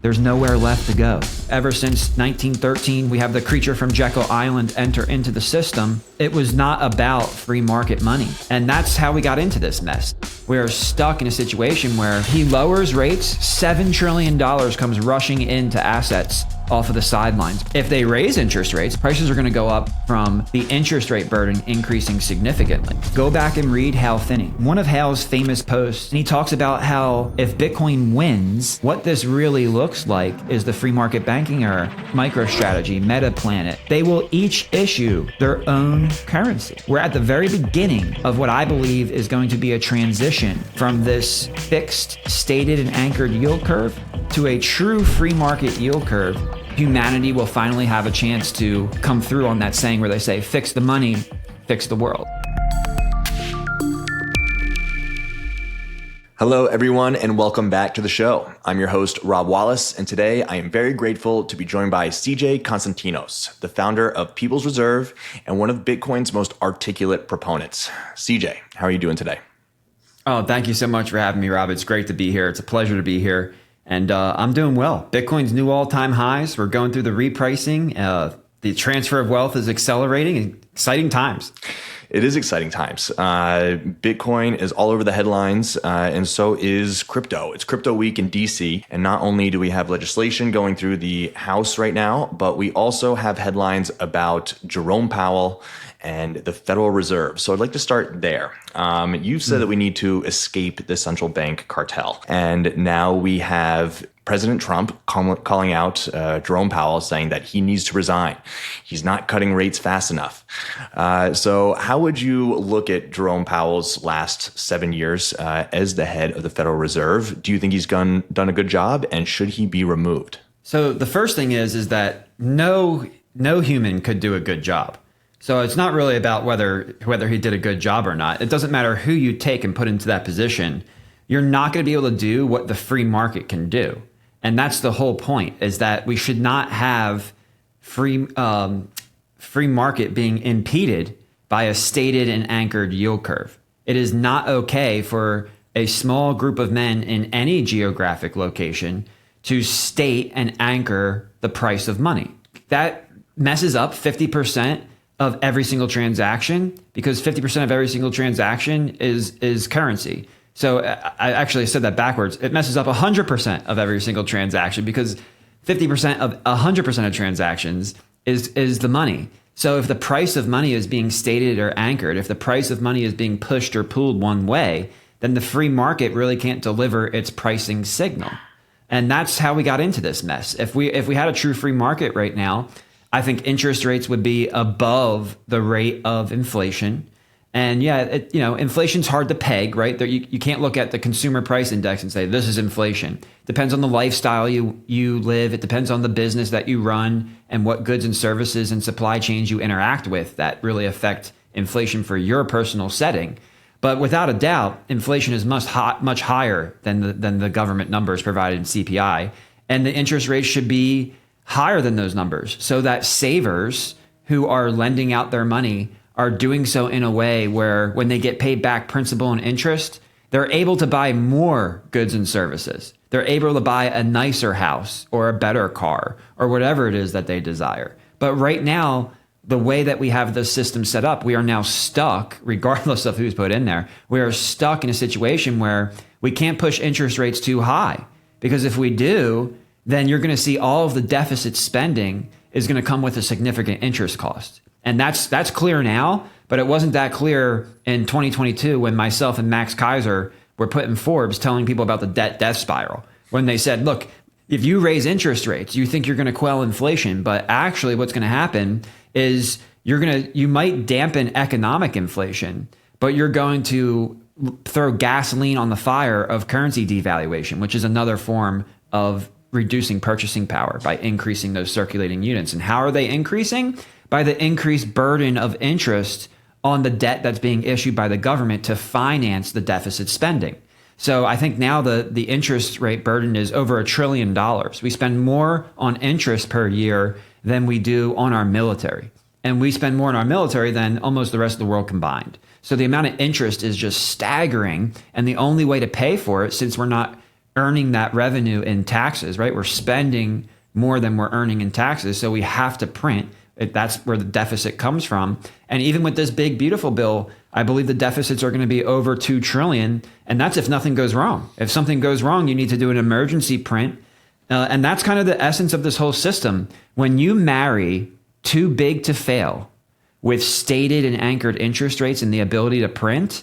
There's nowhere left to go. Ever since 1913, we have the creature from Jekyll Island enter into the system. It was not about free market money. And that's how we got into this mess. We are stuck in a situation where he lowers rates, $7 trillion comes rushing into assets off of the sidelines. If they raise interest rates, prices are going to go up from the interest rate burden increasing significantly. Go back and read Hal Finney, one of Hal's famous posts, and he talks about how if Bitcoin wins, what this really looks like is the free market banking era, MicroStrategy, MetaPlanet. They will each issue their own currency. We're at the very beginning of what I believe is going to be a transition from this fixed, stated, and anchored yield curve to a true free market yield curve. Humanity will finally have a chance to come through on that saying where they say, fix the money, fix the world. Hello, everyone, and welcome back to the show. I'm your host, Rob Wallace, and today I am very grateful to be joined by CJ Konstantinos, the founder of People's Reserve and one of Bitcoin's most articulate proponents. CJ, how are you doing today? Oh, thank you so much for having me, Rob. It's great to be here. It's a pleasure to be here. And I'm doing well. Bitcoin's new all-time highs. We're going through the repricing. The transfer of wealth is accelerating. Exciting times. It is exciting times. Bitcoin is all over the headlines, and so is crypto. It's crypto week in DC, and not only do we have legislation going through the House right now, but we also have headlines about Jerome Powell and the Federal Reserve. So I'd like to start there. You've said that we need to escape the central bank cartel, and now we have President Trump calling out Jerome Powell, saying that he needs to resign. He's not cutting rates fast enough. So how would you look at Jerome Powell's last 7 years as the head of the Federal Reserve? Do you think he's done a good job, and should he be removed? So the first thing is that no human could do a good job. So it's not really about whether he did a good job or not. It doesn't matter who you take and put into that position. You're not going to be able to do what the free market can do. And that's the whole point, is that we should not have free market being impeded by a stated and anchored yield curve. It is not okay for a small group of men in any geographic location to state and anchor the price of money. That messes up 50% of every single transaction, because 50% of every single transaction is currency. So I actually said that backwards. It messes up 100% of every single transaction, because 50% of 100% of transactions is the money. So if the price of money is being stated or anchored, if the price of money is being pushed or pulled one way, then the free market really can't deliver its pricing signal. And that's how we got into this mess. If we had a true free market right now, I think interest rates would be above the rate of inflation. And yeah, inflation's hard to peg, right? You can't look at the consumer price index and say, this is inflation. Depends on the lifestyle you live. It depends on the business that you run and what goods and services and supply chains you interact with that really affect inflation for your personal setting. But without a doubt, inflation is much higher than the government numbers provided in CPI. And the interest rates should be higher than those numbers, so that savers who are lending out their money are doing so in a way where when they get paid back principal and interest, they're able to buy more goods and services. They're able to buy a nicer house or a better car or whatever it is that they desire. But right now, the way that we have the system set up, we are now stuck, regardless of who's put in there, we are stuck in a situation where we can't push interest rates too high. Because if we do, then you're going to see all of the deficit spending is going to come with a significant interest cost. And that's clear now, but it wasn't that clear in 2022 when myself and Max Kaiser were put in Forbes telling people about the debt spiral. When they said, look, if you raise interest rates, you think you're going to quell inflation, but actually what's going to happen is you might dampen economic inflation, but you're going to throw gasoline on the fire of currency devaluation, which is another form of reducing purchasing power by increasing those circulating units. And how are they increasing? By the increased burden of interest on the debt that's being issued by the government to finance the deficit spending. So I think now the interest rate burden is over $1 trillion. We spend more on interest per year than we do on our military. And we spend more on our military than almost the rest of the world combined. So the amount of interest is just staggering. And the only way to pay for it, since we're not earning that revenue in taxes, right? We're spending more than we're earning in taxes. So we have to print. That's where the deficit comes from. And even with this big, beautiful bill, I believe the deficits are going to be over 2 trillion. And that's if nothing goes wrong. If something goes wrong, you need to do an emergency print. And that's kind of the essence of this whole system. When you marry too big to fail with stated and anchored interest rates and the ability to print,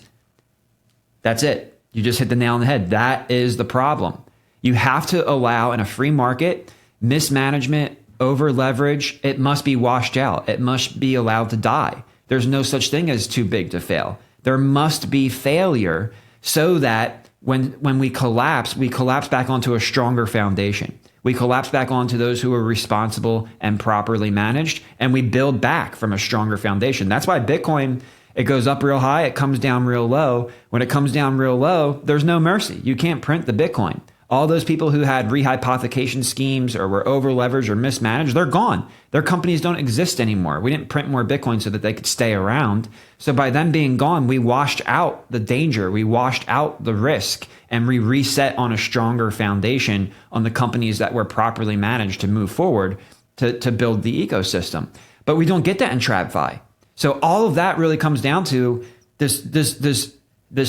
that's it. You just hit the nail on the head. That is the problem. You have to allow in a free market, mismanagement, over leverage, it must be washed out. It must be allowed to die. There's no such thing as too big to fail. There must be failure so that when we collapse back onto a stronger foundation. We collapse back onto those who are responsible and properly managed, and we build back from a stronger foundation. That's why Bitcoin, it goes up real high, it comes down real low. When it comes down real low, there's no mercy. You can't print the Bitcoin. All those people who had rehypothecation schemes or were over leveraged or mismanaged, they're gone. Their companies don't exist anymore. We didn't print more Bitcoin so that they could stay around. So by them being gone, we washed out the danger. We washed out the risk and we reset on a stronger foundation on the companies that were properly managed to move forward to build the ecosystem. But we don't get that in TradFi. So all of that really comes down to this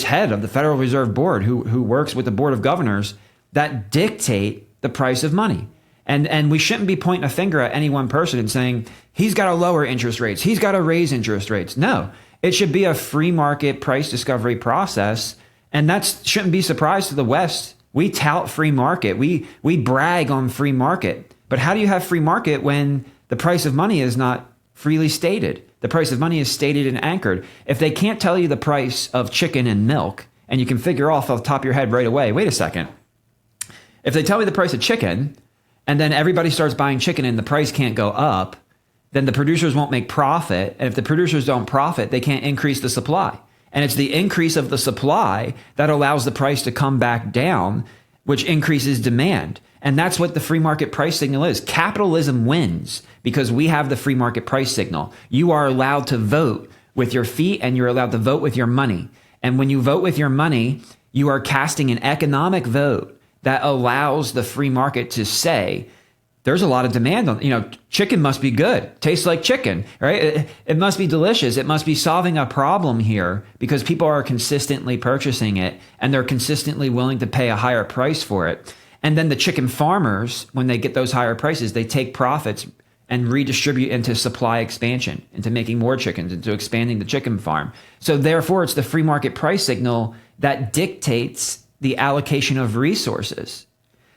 head of the Federal Reserve Board who works with the Board of Governors that dictate the price of money. And we shouldn't be pointing a finger at any one person and saying, he's got to lower interest rates, he's got to raise interest rates. No, it should be a free market price discovery process. And that shouldn't be a surprise to the West. We tout free market. We brag on free market. But how do you have free market when the price of money is not freely stated? The price of money is stated and anchored. If they can't tell you the price of chicken and milk, and you can figure off the top of your head right away, wait a second. If they tell me the price of chicken and then everybody starts buying chicken and the price can't go up, then the producers won't make profit. And if the producers don't profit, they can't increase the supply. And it's the increase of the supply that allows the price to come back down, which increases demand. And that's what the free market price signal is. Capitalism wins because we have the free market price signal. You are allowed to vote with your feet and you're allowed to vote with your money. And when you vote with your money, you are casting an economic vote that allows the free market to say, there's a lot of demand on, chicken must be good, tastes like chicken, right? It must be delicious. It must be solving a problem here because people are consistently purchasing it and they're consistently willing to pay a higher price for it. And then the chicken farmers, when they get those higher prices, they take profits and redistribute into supply expansion, into making more chickens, into expanding the chicken farm. So therefore, it's the free market price signal that dictates the allocation of resources.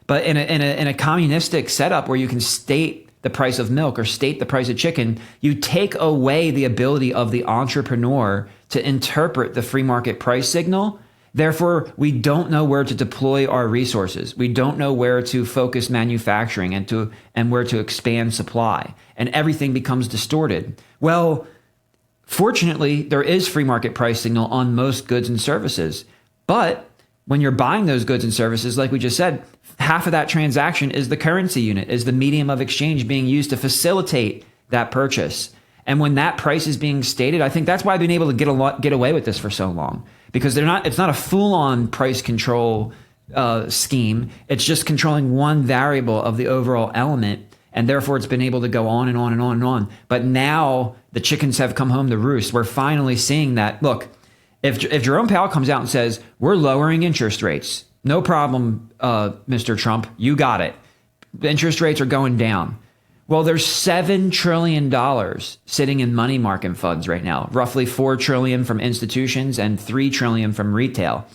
But in a communistic setup where you can state the price of milk or state the price of chicken, you take away the ability of the entrepreneur to interpret the free market price signal. Therefore, we don't know where to deploy our resources. We don't know where to focus manufacturing and where to expand supply. And everything becomes distorted. Well, fortunately, there is free market price signal on most goods and services. But when you're buying those goods and services, like we just said, half of that transaction is the currency unit, is the medium of exchange being used to facilitate that purchase. And when that price is being stated, I think that's why I've been able to get away with this for so long, because it's not a full-on price control scheme. It's just controlling one variable of the overall element. And therefore, it's been able to go on and on and on and on. But now the chickens have come home to roost. We're finally seeing that. Look, if Jerome Powell comes out and says, we're lowering interest rates, no problem, Mr. Trump, you got it. The interest rates are going down. Well, there's $7 trillion sitting in money market funds right now, roughly $4 trillion from institutions and $3 trillion from retail.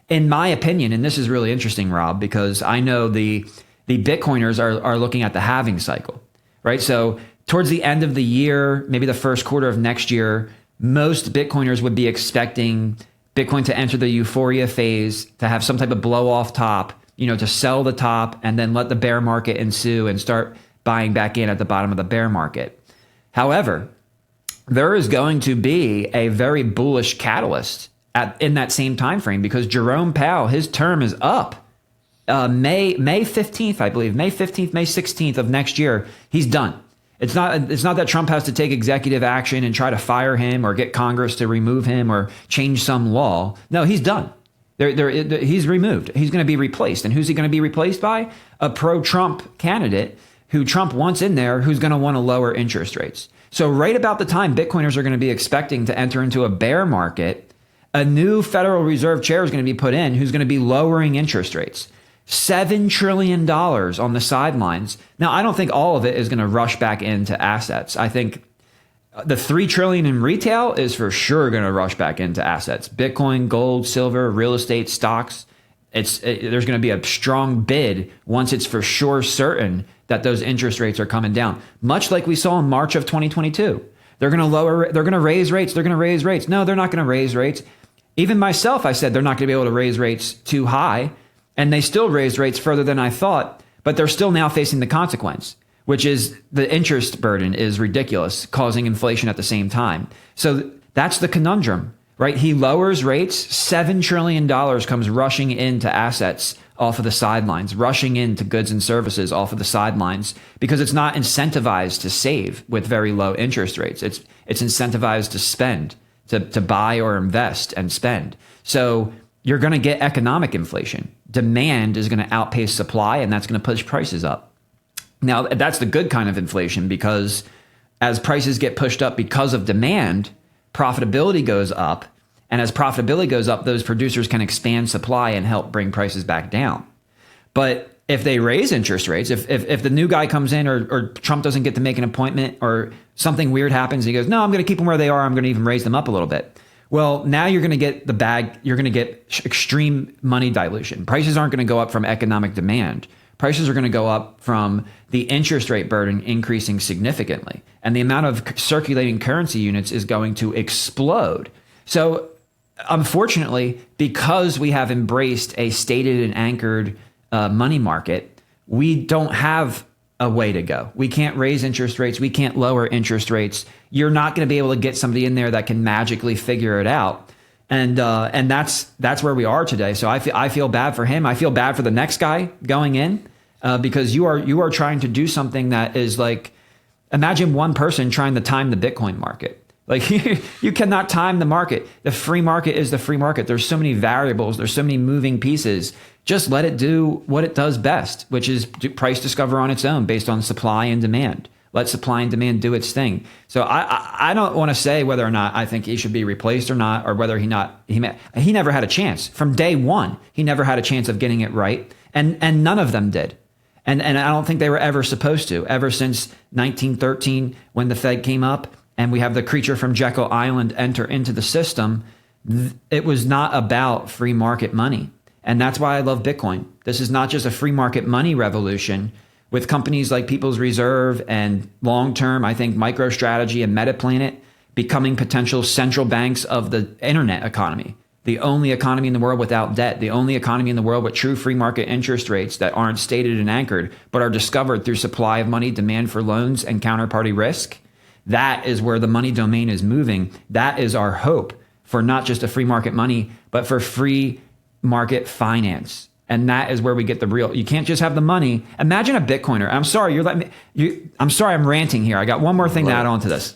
In my opinion, and this is really interesting, Rob, because I know the Bitcoiners are looking at the halving cycle, right? So towards the end of the year, maybe the first quarter of next year, most Bitcoiners would be expecting Bitcoin to enter the euphoria phase, to have some type of blow off top, to sell the top and then let the bear market ensue and start buying back in at the bottom of the bear market. However, there is going to be a very bullish catalyst in that same time frame because Jerome Powell, his term is up. May 15th, I believe, May 15th, May 16th of next year, he's done. It's not that Trump has to take executive action and try to fire him or get Congress to remove him or change some law. No, he's done. He's removed. He's going to be replaced. And who's he going to be replaced by? A pro-Trump candidate who Trump wants in there, who's going to want to lower interest rates. So right about the time Bitcoiners are going to be expecting to enter into a bear market, a new Federal Reserve chair is going to be put in who's going to be lowering interest rates. $7 trillion on the sidelines. Now, I don't think all of it is going to rush back into assets. I think the $3 trillion in retail is for sure going to rush back into assets. Bitcoin, gold, silver, real estate, stocks. There's going to be a strong bid once it's for sure certain that those interest rates are coming down. Much like we saw in March of 2022. They're going to raise rates. No, they're not going to raise rates. Even myself, I said they're not going to be able to raise rates too high. And they still raised rates further than I thought, but they're still now facing the consequence, which is the interest burden is ridiculous, causing inflation at the same time. So that's the conundrum, right? He lowers rates, $7 trillion comes rushing into assets off of the sidelines, rushing into goods and services off of the sidelines, because it's not incentivized to save with very low interest rates. It's incentivized to spend, to buy or invest and spend. So you're going to get economic inflation. Demand is going to outpace supply, and that's going to push prices up. Now, that's the good kind of inflation, because as prices get pushed up because of demand, profitability goes up. And as profitability goes up, those producers can expand supply and help bring prices back down. But if they raise interest rates, if the new guy comes in or Trump doesn't get to make an appointment or something weird happens, he goes, no, I'm going to keep them where they are. I'm going to even raise them up a little bit. Well, now you're going to get the bag. You're going to get extreme money dilution. Prices aren't going to go up from economic demand. Prices are going to go up from the interest rate burden increasing significantly. And the amount of circulating currency units is going to explode. So unfortunately, because we have embraced a stated and anchored money market, we don't have a way to go. We can't raise interest rates. We can't lower interest rates. You're not going to be able to get somebody in there that can magically figure it out. And that's where we are today. So I feel bad for him. I feel bad for the next guy going in because you are trying to do something that is like, imagine one person trying to time the Bitcoin market. Like you cannot time the market. The free market is the free market. There's so many variables. There's so many moving pieces. Just let it do what it does best, which is price discover on its own based on supply and demand. Let supply and demand do its thing. So I don't want to say whether or not I think he should be replaced or not, or whether he never had a chance. From day one, he never had a chance of getting it right. And none of them did. And I don't think they were ever supposed to, ever since 1913 when the Fed came up and we have the creature from Jekyll Island enter into the system. It was not about free market money. And that's why I love Bitcoin. This is not just a free market money revolution with companies like People's Reserve and long-term, I think, MicroStrategy and MetaPlanet becoming potential central banks of the internet economy. The only economy in the world without debt, the only economy in the world with true free market interest rates that aren't stated and anchored, but are discovered through supply of money, demand for loans, and counterparty risk. That is where the money domain is moving. That is our hope for not just a free market money, but for free market finance. And that is where we get the real. You can't just have the money. Imagine a Bitcoiner. I'm sorry, I'm sorry, I'm ranting here. I got one more thing to add on to this.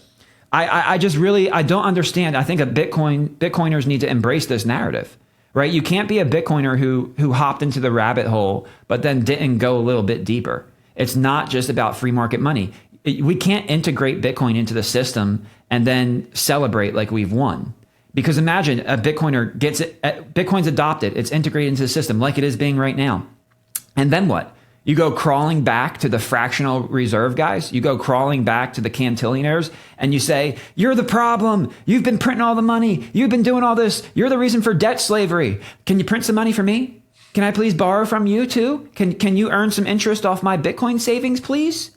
I just really, I don't understand. I think Bitcoiners need to embrace this narrative, right? You can't be a Bitcoiner who hopped into the rabbit hole, but then didn't go a little bit deeper. It's not just about free market money. We can't integrate Bitcoin into the system and then celebrate like we've won. Because imagine a Bitcoiner gets it, Bitcoin's adopted, it's integrated into the system like it is being right now. And then what? You go crawling back to the fractional reserve guys, you go crawling back to the cantillionaires, and you say, you're the problem. You've been printing all the money. You've been doing all this. You're the reason for debt slavery. Can you print some money for me? Can I please borrow from you too? Can you earn some interest off my Bitcoin savings, please?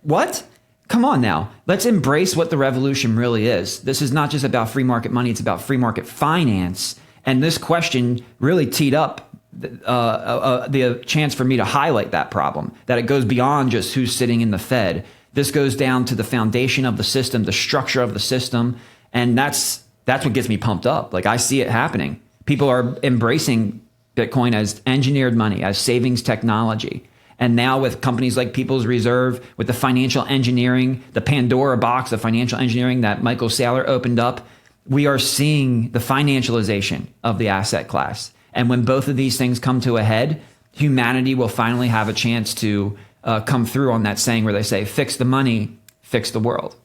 What? Come on now. Let's embrace what the revolution really is. This is not just about free market money. It's about free market finance. And this question really teed up the chance for me to highlight that problem, that it goes beyond just who's sitting in the Fed. This goes down to the foundation of the system, the structure of the system. And that's what gets me pumped up. Like I see it happening. People are embracing Bitcoin as engineered money, as savings technology. And now with companies like People's Reserve, with the financial engineering, the Pandora box of financial engineering that Michael Saylor opened up, we are seeing the financialization of the asset class. And when both of these things come to a head, humanity will finally have a chance to come through on that saying where they say, fix the money, fix the world.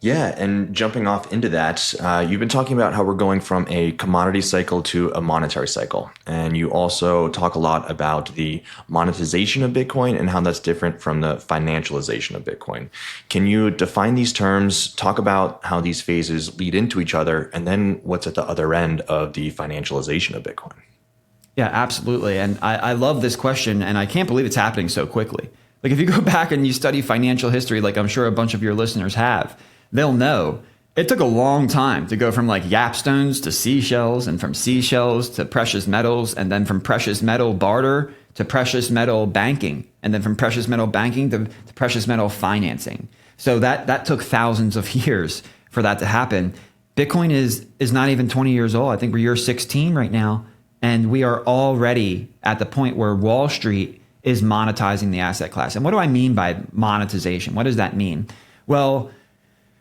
Yeah, and jumping off into that, you've been talking about how we're going from a commodity cycle to a monetary cycle. And you also talk a lot about the monetization of Bitcoin and how that's different from the financialization of Bitcoin. Can you define these terms, talk about how these phases lead into each other, and then what's at the other end of the financialization of Bitcoin? Yeah, absolutely. And I love this question, and I can't believe it's happening so quickly. Like if you go back and you study financial history, like I'm sure a bunch of your listeners have, they'll know it took a long time to go from like yapstones to seashells, and from seashells to precious metals, and then from precious metal barter to precious metal banking, and then from precious metal banking to precious metal financing. So that took thousands of years for that to happen. Bitcoin is not even 20 years old. I think we're year 16 right now, and we are already at the point where Wall Street is monetizing the asset class. And what do I mean by monetization? What does that mean? Well,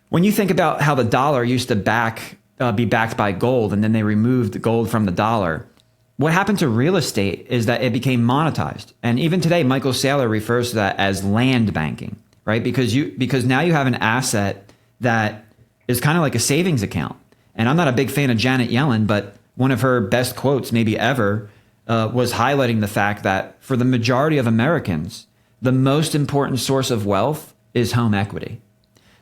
when you think about how the dollar used to be backed by gold, and then they removed the gold from the dollar, what happened to real estate is that it became monetized. And even today, Michael Saylor refers to that as land banking, right? Because now you have an asset that is kind of like a savings account. And I'm not a big fan of Janet Yellen, but one of her best quotes maybe ever was highlighting the fact that for the majority of Americans, the most important source of wealth is home equity.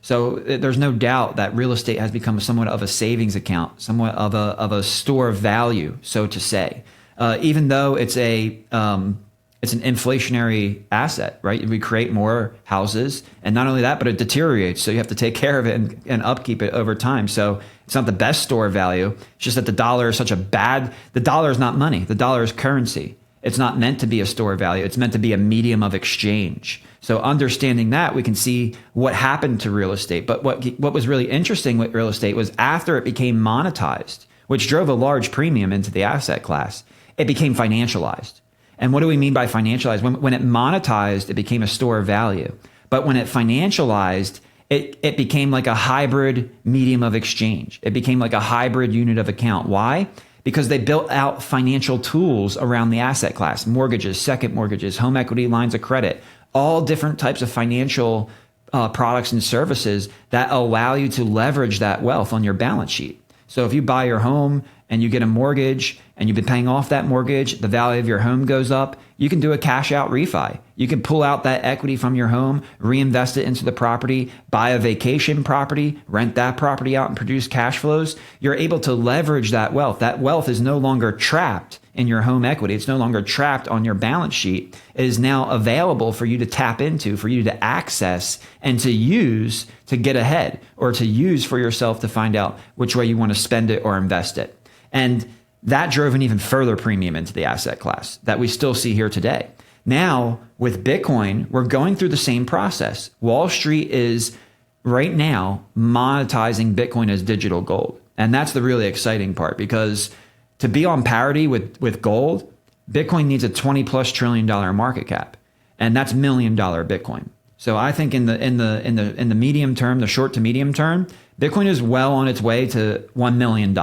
So there's no doubt that real estate has become somewhat of a savings account, somewhat of a store of value, so to say. Even though it's an inflationary asset, right? We create more houses, and not only that, but it deteriorates. So you have to take care of it and upkeep it over time. So it's not the best store of value. It's just that the dollar is the dollar is not money. The dollar is currency. It's not meant to be a store of value. It's meant to be a medium of exchange. So understanding that, we can see what happened to real estate. But what was really interesting with real estate was after it became monetized, which drove a large premium into the asset class, it became financialized. And what do we mean by financialized? When it monetized, it became a store of value. But when it financialized, it became like a hybrid medium of exchange. It became like a hybrid unit of account. Why? Because they built out financial tools around the asset class: mortgages, second mortgages, home equity lines of credit, all different types of financial products and services that allow you to leverage that wealth on your balance sheet. So if you buy your home and you get a mortgage and you've been paying off that mortgage, the value of your home goes up, you can do a cash out refi. You can pull out that equity from your home, reinvest it into the property, buy a vacation property, rent that property out and produce cash flows. You're able to leverage that wealth. That wealth is no longer trapped in your home equity. It's no longer trapped on your balance sheet. It is now available for you to tap into, for you to access and to use to get ahead, or to use for yourself to find out which way you want to spend it or invest it. And that drove an even further premium into the asset class that we still see here today. Now, with Bitcoin, we're going through the same process. Wall Street is right now monetizing Bitcoin as digital gold. And that's the really exciting part, because to be on parity with gold, Bitcoin needs a $20+ trillion market cap. And that's $1 million Bitcoin. So I think in the medium term, the short to medium term, Bitcoin is well on its way to $1 million,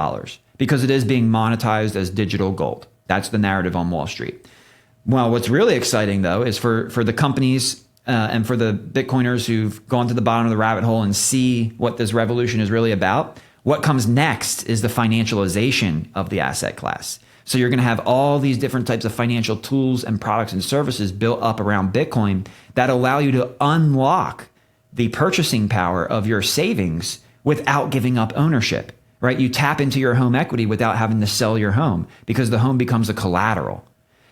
because it is being monetized as digital gold. That's the narrative on Wall Street. Well, what's really exciting, though, is for the companies and for the Bitcoiners who've gone to the bottom of the rabbit hole and see what this revolution is really about. What comes next is the financialization of the asset class. So you're going to have all these different types of financial tools and products and services built up around Bitcoin that allow you to unlock the purchasing power of your savings without giving up ownership, right? You tap into your home equity without having to sell your home, because the home becomes a collateral.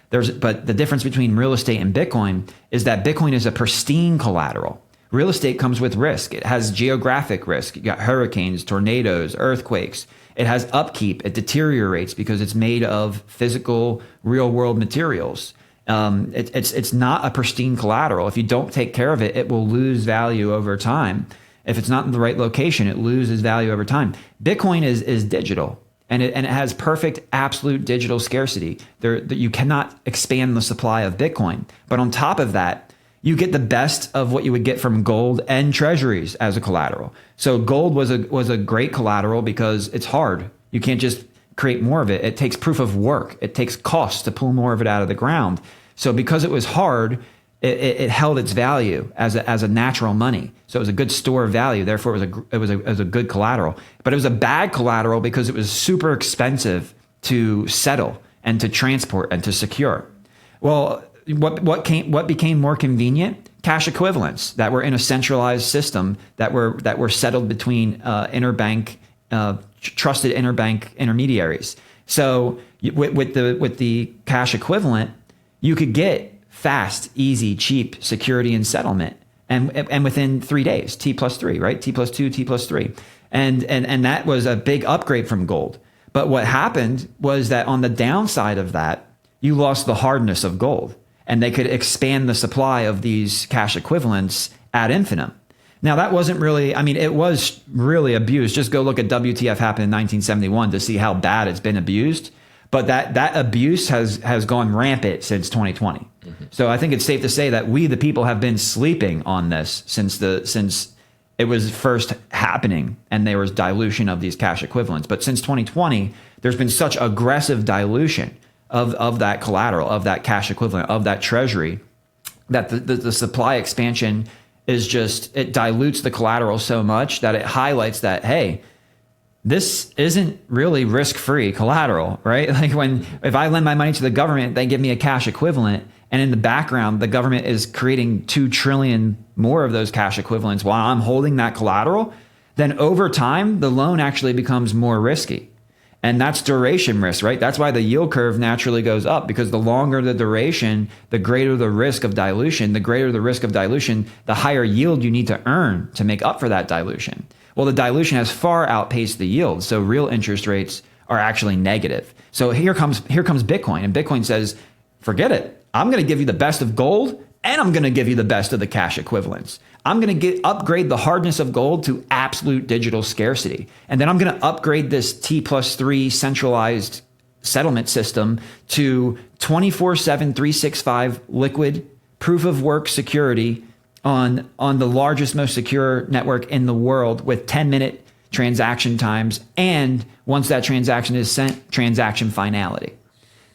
But the difference between real estate and Bitcoin is that Bitcoin is a pristine collateral. Real estate comes with risk. It has geographic risk. You got hurricanes, tornadoes, earthquakes. It has upkeep. It deteriorates because it's made of physical, real world materials. It's not a pristine collateral. If you don't take care of it, it will lose value over time. If it's not in the right location, it loses value over time. Bitcoin is digital, and it has perfect absolute digital scarcity. You cannot expand the supply of Bitcoin. But on top of that, you get the best of what you would get from gold and treasuries as a collateral. So gold was a great collateral because it's hard. You can't just create more of it. It takes proof of work. It takes costs to pull more of it out of the ground. So because it was hard, it held its value as a natural money. So it was a good store of value. Therefore, it was a good collateral. But it was a bad collateral because it was super expensive to settle and to transport and to secure. Well, what became more convenient? Cash equivalents that were in a centralized system that were settled between interbank trusted interbank intermediaries. So with the cash equivalent, you could get fast, easy, cheap security and settlement, and within 3 days, T+3, right? T+2, T+3, and that was a big upgrade from gold. But what happened was that on the downside of that, you lost the hardness of gold, and they could expand the supply of these cash equivalents ad infinitum. Now that wasn't really, I mean, it was really abused. Just go look at WTF happened in 1971 to see how bad it's been abused. But that abuse has gone rampant since 2020. Mm-hmm. So I think it's safe to say that we, the people, have been sleeping on this since it was first happening and there was dilution of these cash equivalents. But since 2020, there's been such aggressive dilution of that collateral, of that cash equivalent, of that treasury, that the supply expansion is just, it dilutes the collateral so much that it highlights that, hey, this isn't really risk-free collateral, right? Like if I lend my money to the government, they give me a cash equivalent, and in the background, the government is creating 2 trillion more of those cash equivalents while I'm holding that collateral, then over time, the loan actually becomes more risky. And that's duration risk, right? That's why the yield curve naturally goes up, because the longer the duration, the greater the risk of dilution. The greater the risk of dilution, the higher yield you need to earn to make up for that dilution. Well, the dilution has far outpaced the yield, so real interest rates are actually negative. So here comes Bitcoin, and Bitcoin says, forget it. I'm going to give you the best of gold, and I'm going to give you the best of the cash equivalents. I'm going to upgrade the hardness of gold to absolute digital scarcity, and then I'm going to upgrade this T+3 centralized settlement system to 24/7, 365 liquid proof of work security on the largest, most secure network in the world with 10-minute transaction times. And once that transaction is sent, transaction finality.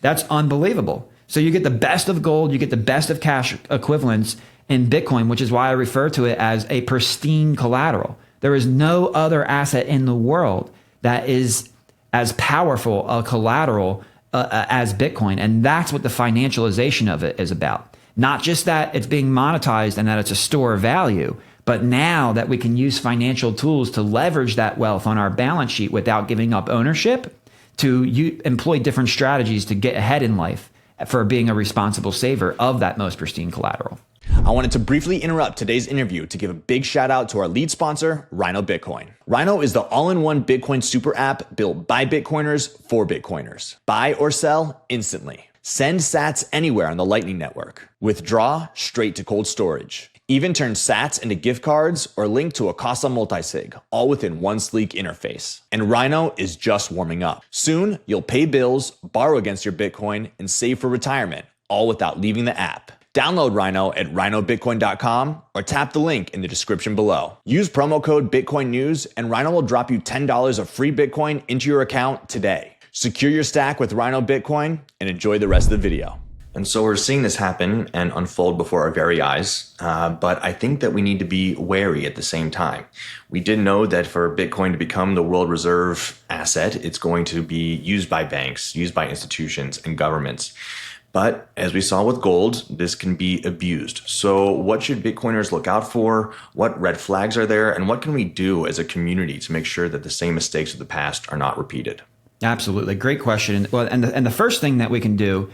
That's unbelievable. So you get the best of gold, you get the best of cash equivalents in Bitcoin, which is why I refer to it as a pristine collateral. There is no other asset in the world that is as powerful a collateral as Bitcoin. And that's what the financialization of it is about. Not just that it's being monetized and that it's a store of value, but now that we can use financial tools to leverage that wealth on our balance sheet without giving up ownership, to employ different strategies to get ahead in life for being a responsible saver of that most pristine collateral. I wanted to briefly interrupt today's interview to give a big shout out to our lead sponsor, Rhino Bitcoin. Rhino is the all-in-one Bitcoin super app built by Bitcoiners for Bitcoiners. Buy or sell instantly. Send sats anywhere on the Lightning Network. Withdraw straight to cold storage. Even turn sats into gift cards or link to a Casa multisig, all within one sleek interface. And Rhino is just warming up. Soon, you'll pay bills, borrow against your Bitcoin, and save for retirement, all without leaving the app. Download Rhino at rhinobitcoin.com or tap the link in the description below. Use promo code BitcoinNews and Rhino will drop you $10 of free Bitcoin into your account today. Secure your stack with Rhino Bitcoin and enjoy the rest of the video. And so we're seeing this happen and unfold before our very eyes, but I think that we need to be wary at the same time. We did know that for Bitcoin to become the world reserve asset, it's going to be used by banks, used by institutions and governments. But as we saw with gold, this can be abused. So what should Bitcoiners look out for? What red flags are there? And what can we do as a community to make sure that the same mistakes of the past are not repeated? Absolutely. Great question. Well, and the first thing that we can do,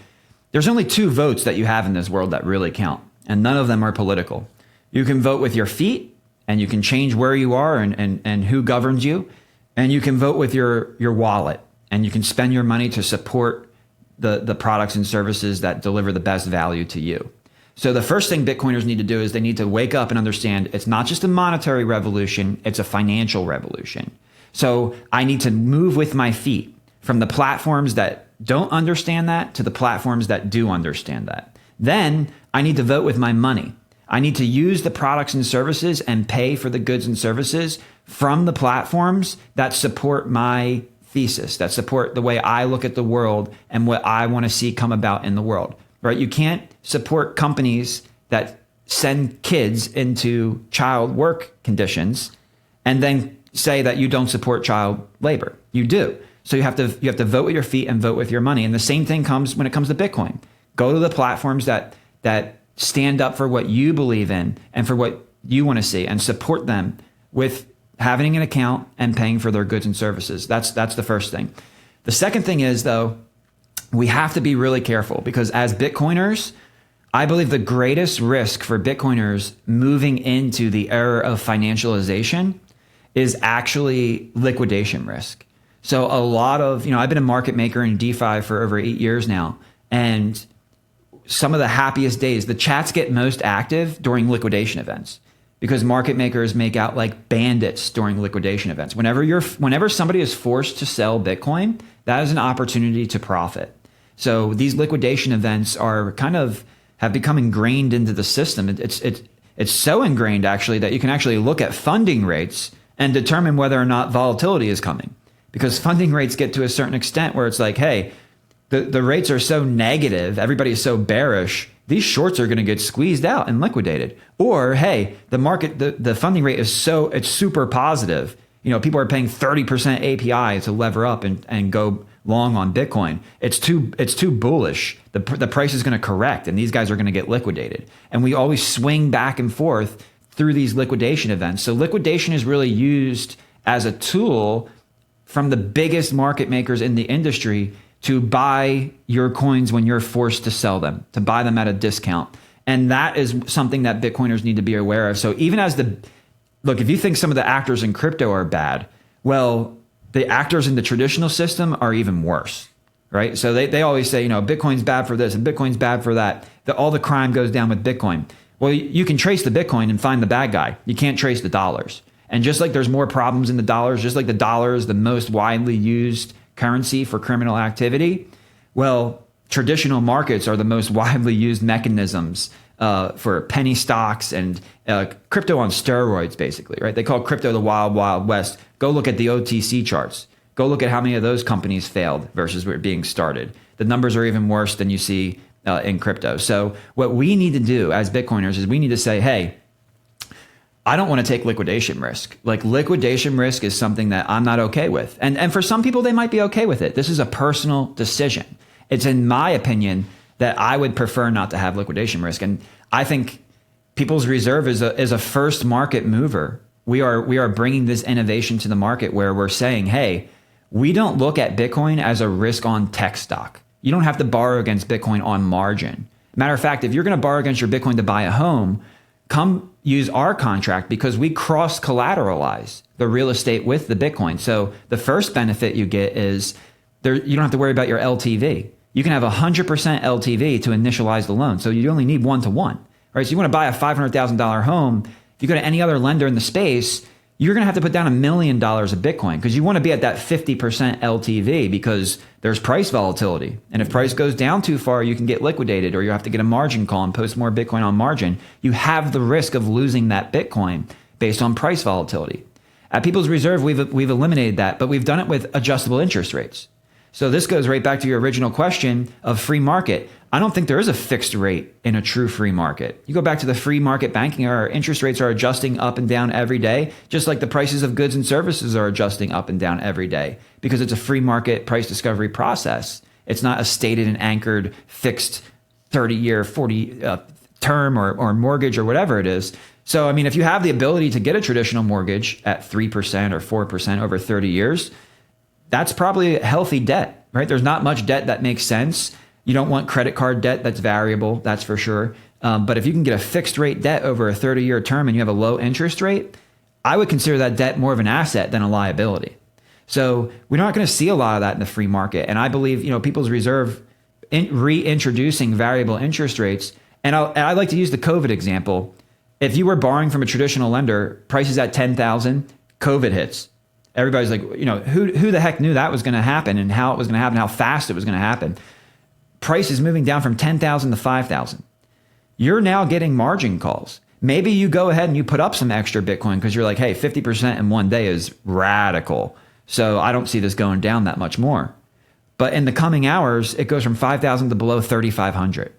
there's only 2 votes that you have in this world that really count, and none of them are political. You can vote with your feet, and you can change where you are and who governs you, and you can vote with your wallet, and you can spend your money to support the products and services that deliver the best value to you. So the first thing Bitcoiners need to do is they need to wake up and understand it's not just a monetary revolution, it's a financial revolution. So I need to move with my feet from the platforms that don't understand that to the platforms that do understand that. Then I need to vote with my money. I need to use the products and services and pay for the goods and services from the platforms that support my thesis, that support the way I look at the world and what I want to see come about in the world, right? You can't support companies that send kids into child work conditions and then say that you don't support child labor. You do. So you have to vote with your feet and vote with your money. And the same thing comes when it comes to Bitcoin. Go to the platforms that stand up for what you believe in and for what you want to see, and support them with having an account and paying for their goods and services. That's the first thing. The second thing is, though, we have to be really careful, because as Bitcoiners, I believe the greatest risk for Bitcoiners moving into the era of financialization is actually liquidation risk. So a lot of, I've been a market maker in DeFi for over 8 years now, and some of the happiest days, the chats get most active during liquidation events, because market makers make out like bandits during liquidation events. Whenever somebody is forced to sell Bitcoin, that is an opportunity to profit. So these liquidation events are have become ingrained into the system. It's so ingrained actually that you can actually look at funding rates and determine whether or not volatility is coming, because funding rates get to a certain extent where it's like, hey, the rates are so negative, everybody is so bearish, these shorts are going to get squeezed out and liquidated. Or, hey, the market, the funding rate is it's super positive. People are paying 30% API to lever up and go long on Bitcoin. It's too bullish. The price is going to correct, and these guys are going to get liquidated. And we always swing back and forth through these liquidation events. So liquidation is really used as a tool from the biggest market makers in the industry to buy your coins when you're forced to sell them, to buy them at a discount. And that is something that Bitcoiners need to be aware of. So even look, if you think some of the actors in crypto are bad, well, the actors in the traditional system are even worse, right? So they always say, Bitcoin's bad for this and Bitcoin's bad for that. All the crime goes down with Bitcoin. Well, you can trace the Bitcoin and find the bad guy. You can't trace the dollars. And just like there's more problems in the dollars, just like the dollar is the most widely used currency for criminal activity, well, traditional markets are the most widely used mechanisms for penny stocks and crypto on steroids, basically, right? They call crypto the wild, wild west. Go look at the OTC charts. Go look at how many of those companies failed versus were being started. The numbers are even worse than you see in crypto. So what we need to do as Bitcoiners is we need to say, hey, I don't want to take liquidation risk. Like, liquidation risk is something that I'm not okay with. And for some people, they might be okay with it. This is a personal decision. It's, in my opinion, that I would prefer not to have liquidation risk. And I think People's Reserve is a first market mover. We are bringing this innovation to the market where we're saying, hey, we don't look at Bitcoin as a risk on tech stock. You don't have to borrow against Bitcoin on margin. Matter of fact, if you're going to borrow against your Bitcoin to buy a home, come use our contract, because we cross collateralize the real estate with the Bitcoin. So the first benefit you get is you don't have to worry about your LTV. You can have 100% LTV to initialize the loan. So you only need 1-to-1, right? So you want to buy a $500,000 home. If you go to any other lender in the space, you're going to have to put down $1 million of Bitcoin, because you want to be at that 50% LTV, because there's price volatility. And if price goes down too far, you can get liquidated, or you have to get a margin call and post more Bitcoin on margin. You have the risk of losing that Bitcoin based on price volatility. At People's Reserve, we've eliminated that, but we've done it with adjustable interest rates. So this goes right back to your original question of free market. I don't think there is a fixed rate in a true free market. You go back to the free market banking era, interest rates are adjusting up and down every day, just like the prices of goods and services are adjusting up and down every day, because it's a free market price discovery process. It's not a stated and anchored fixed 30-year, 40 term or mortgage or whatever it is. So, I mean, if you have the ability to get a traditional mortgage at 3% or 4% over 30 years, that's probably a healthy debt, right? There's not much debt that makes sense. You don't want credit card debt that's variable, that's for sure. But if you can get a fixed rate debt over a 30-year term and you have a low interest rate, I would consider that debt more of an asset than a liability. So we're not going to see a lot of that in the free market. And I believe, People's Reserve reintroducing variable interest rates. And I like to use the COVID example. If you were borrowing from a traditional lender, prices at 10,000, COVID hits. Everybody's like, who the heck knew that was going to happen, and how it was going to happen, how fast it was going to happen. Price is moving down from 10,000 to 5,000. You're now getting margin calls. Maybe you go ahead and you put up some extra Bitcoin because you're like, hey, 50% in one day is radical. So I don't see this going down that much more. But in the coming hours, it goes from 5,000 to below 3,500.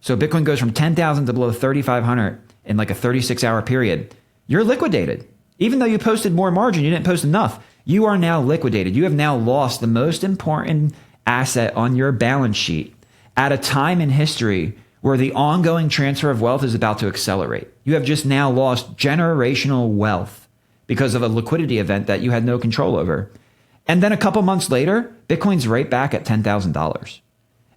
So Bitcoin goes from 10,000 to below 3,500 in like a 36-hour period. You're liquidated. Even though you posted more margin, you didn't post enough. You are now liquidated. You have now lost the most important asset on your balance sheet at a time in history where the ongoing transfer of wealth is about to accelerate. You have just now lost generational wealth because of a liquidity event that you had no control over. And then a couple months later, Bitcoin's right back at $10,000.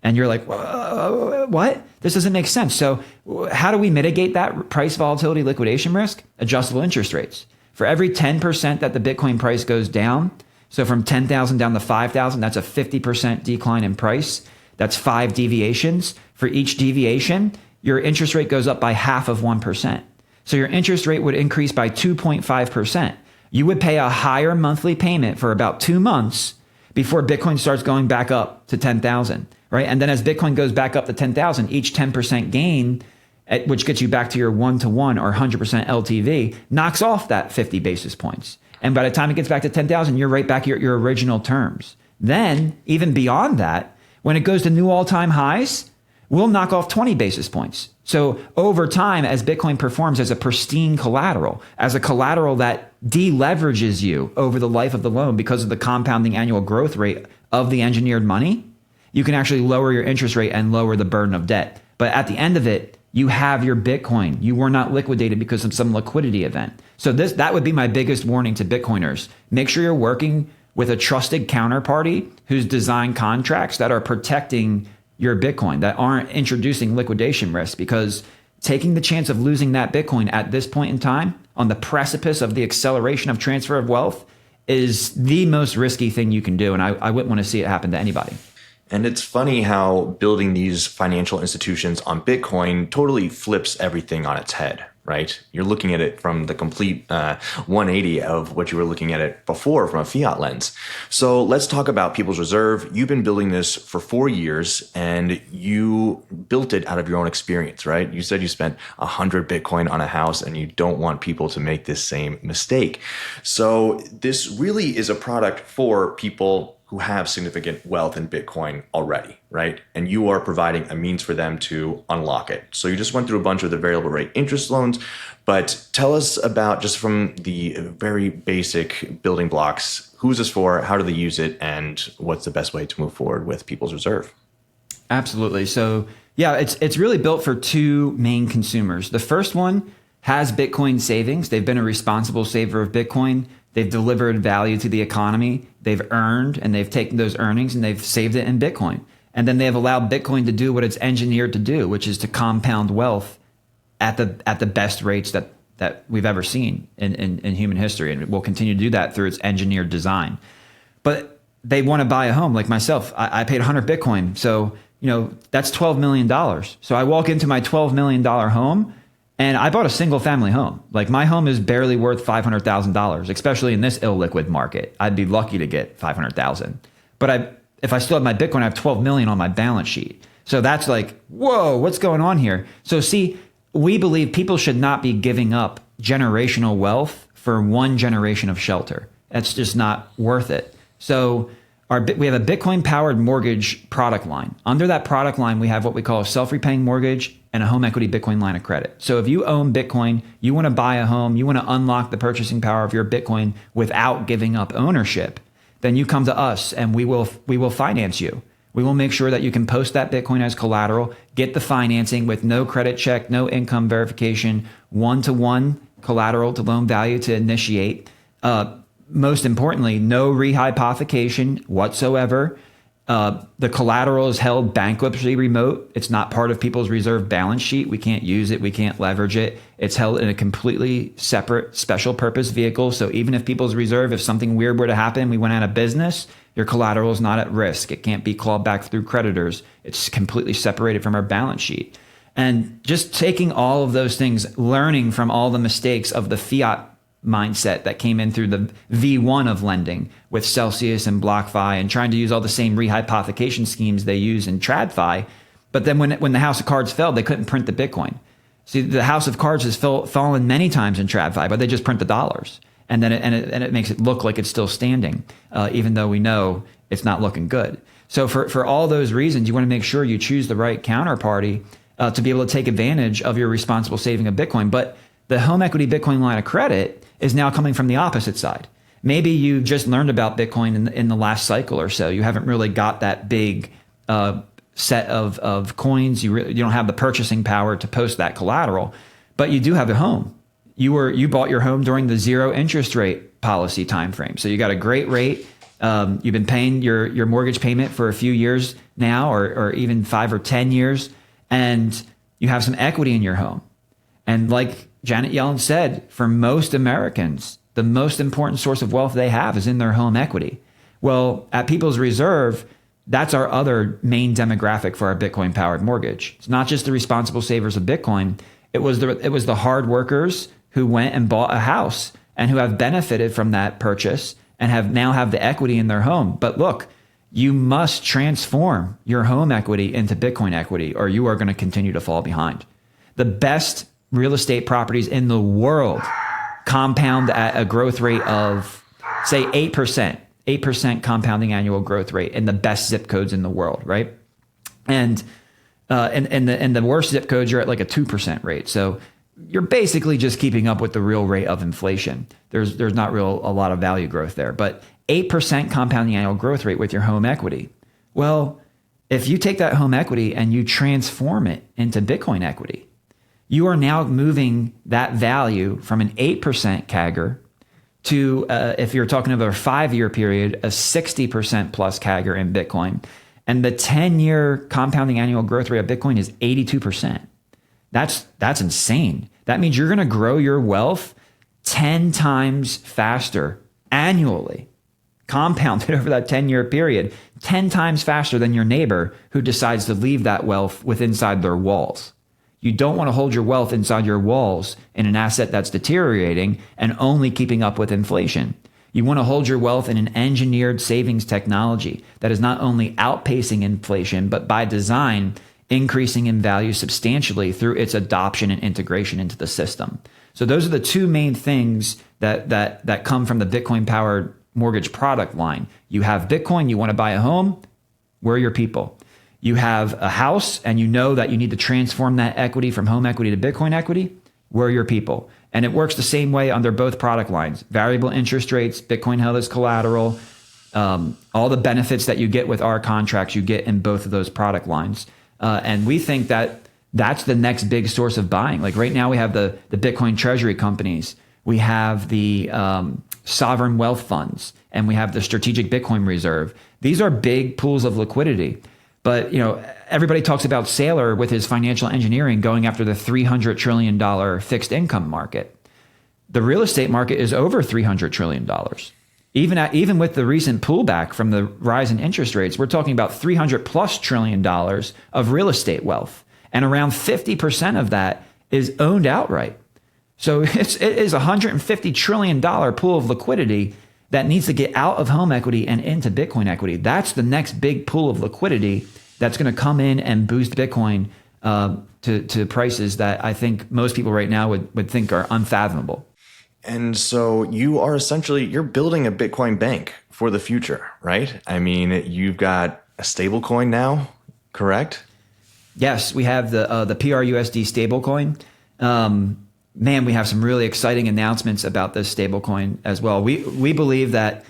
And you're like, what? This doesn't make sense. So how do we mitigate that price volatility liquidation risk? Adjustable interest rates. For every 10% that the Bitcoin price goes down, so from 10,000 down to 5,000, that's a 50% decline in price. That's 5 deviations. For each deviation, your interest rate goes up by half of 1%. So your interest rate would increase by 2.5%. You would pay a higher monthly payment for about 2 months before Bitcoin starts going back up to 10,000, right? And then as Bitcoin goes back up to 10,000, each 10% gain, which gets you back to your 1-to-1 or 100% LTV, knocks off that 50 basis points. And by the time it gets back to 10,000, you're right back at your original terms. Then, even beyond that, when it goes to new all-time highs, we'll knock off 20 basis points. So over time, as Bitcoin performs as a pristine collateral, as a collateral that deleverages you over the life of the loan because of the compounding annual growth rate of the engineered money, you can actually lower your interest rate and lower the burden of debt. But at the end of it, you have your Bitcoin. You were not liquidated because of some liquidity event. So that would be my biggest warning to Bitcoiners. Make sure you're working with a trusted counterparty who's designed contracts that are protecting your Bitcoin, that aren't introducing liquidation risk, because taking the chance of losing that Bitcoin at this point in time on the precipice of the acceleration of transfer of wealth is the most risky thing you can do. And I wouldn't want to see it happen to anybody. And it's funny how building these financial institutions on Bitcoin totally flips everything on its head, right? You're looking at it from the complete 180 of what you were looking at it before from a fiat lens. So let's talk about People's Reserve. You've been building this for 4 years and you built it out of your own experience, right? You said you spent 100 Bitcoin on a house and you don't want people to make this same mistake. So this really is a product for people who have significant wealth in Bitcoin already, right? And you are providing a means for them to unlock it. So you just went through a bunch of the variable rate interest loans, but tell us about, just from the very basic building blocks, who's this for, how do they use it, and what's the best way to move forward with People's Reserve? Absolutely. So yeah, it's really built for two main consumers. The first one has Bitcoin savings. They've been a responsible saver of Bitcoin. They've delivered value to the economy. They've earned, and they've taken those earnings and they've saved it in Bitcoin. And then they've allowed Bitcoin to do what it's engineered to do, which is to compound wealth at the best rates that we've ever seen in human history. And we'll continue to do that through its engineered design. But they want to buy a home. Like myself, I paid 100 Bitcoin. So, that's $12 million. So I walk into my $12 million home, and I bought a single family home. Like, my home is barely worth $500,000, especially in this illiquid market. I'd be lucky to get $500,000. But if I still have my Bitcoin, I have 12 million on my balance sheet. So that's like, whoa, what's going on here? So see, we believe people should not be giving up generational wealth for one generation of shelter. That's just not worth it. So we have a Bitcoin powered mortgage product line. Under that product line, we have what we call a self-repaying mortgage and a home equity Bitcoin line of credit. So if you own Bitcoin, you want to buy a home, you want to unlock the purchasing power of your Bitcoin without giving up ownership, then you come to us and we will finance you. We will make sure that you can post that Bitcoin as collateral, get the financing with no credit check, no income verification, 1-to-1 collateral to loan value to initiate. Most importantly, no rehypothecation whatsoever. The collateral is held bankruptcy remote. It's not part of People's Reserve balance sheet. We can't use it. We can't leverage it. It's held in a completely separate special purpose vehicle. So even if People's Reserve, if something weird were to happen, we went out of business, your collateral is not at risk. It can't be clawed back through creditors. It's completely separated from our balance sheet. And just taking all of those things, learning from all the mistakes of the fiat mindset that came in through the V1 of lending with Celsius and BlockFi, and trying to use all the same rehypothecation schemes they use in TradFi. But then when the house of cards fell, they couldn't print the Bitcoin. See, the house of cards has fallen many times in TradFi, but they just print the dollars. and then it makes it look like it's still standing, even though we know it's not looking good. So for all those reasons, you want to make sure you choose the right counterparty to be able to take advantage of your responsible saving of Bitcoin. But the home equity Bitcoin line of credit is now coming from the opposite side. Maybe you just learned about Bitcoin in the last cycle or so. You haven't really got that big set of coins. You don't have the purchasing power to post that collateral, but you do have a home. You bought your home during the zero interest rate policy timeframe. So you got a great rate. You've been paying your mortgage payment for a few years now, or even 5 or 10 years, and you have some equity in your home. And like Janet Yellen said, for most Americans, the most important source of wealth they have is in their home equity. Well, at People's Reserve, that's our other main demographic for our Bitcoin powered mortgage. It's not just the responsible savers of Bitcoin. It was the hard workers who went and bought a house and who have benefited from that purchase and now have the equity in their home. But look, you must transform your home equity into Bitcoin equity, or you are going to continue to fall behind. The best real estate properties in the world compound at a growth rate of, say, 8% compounding annual growth rate in the best zip codes in the world, right? And the worst zip codes, you're at like a 2% rate. So you're basically just keeping up with the real rate of inflation. There's not a lot of value growth there, but 8% compounding annual growth rate with your home equity. Well, if you take that home equity and you transform it into Bitcoin equity, you are now moving that value from an 8% CAGR to, if you're talking about a 5-year period, a 60% plus CAGR in Bitcoin. And the 10-year compounding annual growth rate of Bitcoin is 82%. That's insane. That means you're going to grow your wealth 10 times faster annually, compounded over that 10-year period, 10 times faster than your neighbor who decides to leave that wealth inside their walls. You don't want to hold your wealth inside your walls in an asset that's deteriorating and only keeping up with inflation. You want to hold your wealth in an engineered savings technology that is not only outpacing inflation, but by design, increasing in value substantially through its adoption and integration into the system. So those are the two main things that come from the Bitcoin powered mortgage product line. You have Bitcoin, you want to buy a home, we're your people. You have a house and you know that you need to transform that equity from home equity to Bitcoin equity, we're your people. And it works the same way under both product lines. Variable interest rates, Bitcoin held as collateral, all the benefits that you get with our contracts, you get in both of those product lines. And we think that that's the next big source of buying. Like right now we have the Bitcoin treasury companies, we have the sovereign wealth funds, and we have the strategic Bitcoin reserve. These are big pools of liquidity. But everybody talks about Saylor with his financial engineering going after the $300 trillion fixed income market. The real estate market is over $300 trillion. Even with the recent pullback from the rise in interest rates, we're talking about $300+ trillion of real estate wealth. And around 50% of that is owned outright. So it is a $150 trillion pool of liquidity that needs to get out of home equity and into Bitcoin equity. That's the next big pool of liquidity that's going to come in and boost Bitcoin to prices that I think most people right now would think are unfathomable. And so you're building a Bitcoin bank for the future, right? I mean, you've got a stable coin now, correct? Yes, we have the PRUSD stablecoin. Man, we have some really exciting announcements about this stablecoin as well. We believe that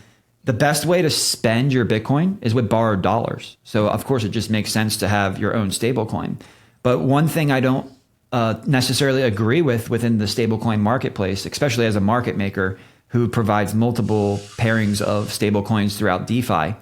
the best way to spend your Bitcoin is with borrowed dollars. So of course, it just makes sense to have your own stablecoin. But one thing I don't necessarily agree within the stablecoin marketplace, especially as a market maker who provides multiple pairings of stablecoins throughout DeFi,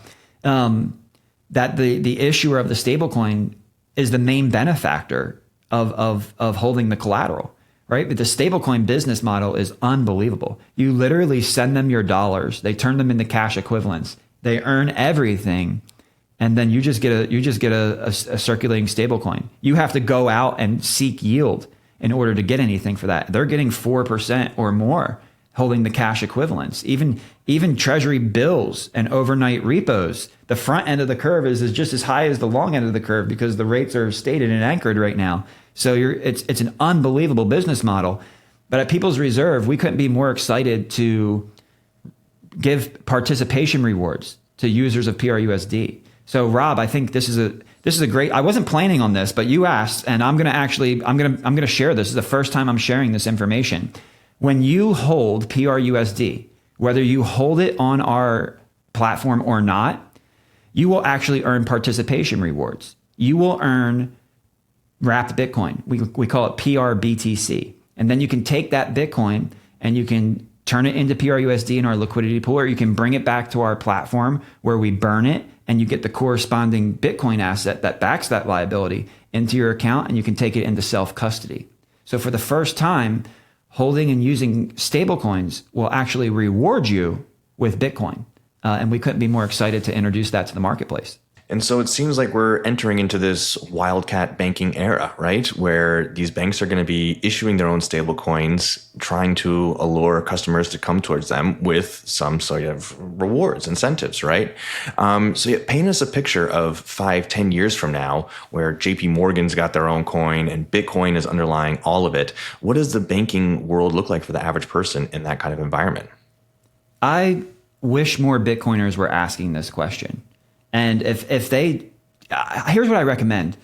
that the issuer of the stablecoin is the main benefactor of holding the collateral. Right? But the stablecoin business model is unbelievable. You literally send them your dollars, they turn them into cash equivalents, they earn everything, and then you just get a circulating stablecoin. You have to go out and seek yield in order to get anything for that. They're getting 4% or more holding the cash equivalents. Even treasury bills and overnight repos, the front end of the curve is just as high as the long end of the curve because the rates are stated and anchored right now. So it's an unbelievable business model. But at People's Reserve, we couldn't be more excited to give participation rewards to users of PRUSD. So Rob, I think this is a great, I wasn't planning on this, but you asked, and I'm going to share this. This is the first time I'm sharing this information. When you hold PRUSD, whether you hold it on our platform or not, you will actually earn participation rewards. You will earn wrapped Bitcoin. We call it PRBTC. And then you can take that Bitcoin and you can turn it into PRUSD in our liquidity pool, or you can bring it back to our platform where we burn it and you get the corresponding Bitcoin asset that backs that liability into your account, and you can take it into self-custody. So for the first time, holding and using stablecoins will actually reward you with Bitcoin. And we couldn't be more excited to introduce that to the marketplace. And so it seems like we're entering into this wildcat banking era, right? Where these banks are going to be issuing their own stable coins, trying to allure customers to come towards them with some sort of rewards, incentives, right? So yeah, paint us a picture of 5-10 years from now, where JP Morgan's got their own coin and Bitcoin is underlying all of it. What does the banking world look like for the average person in that kind of environment? I wish more Bitcoiners were asking this question. And if they, here's what I recommend.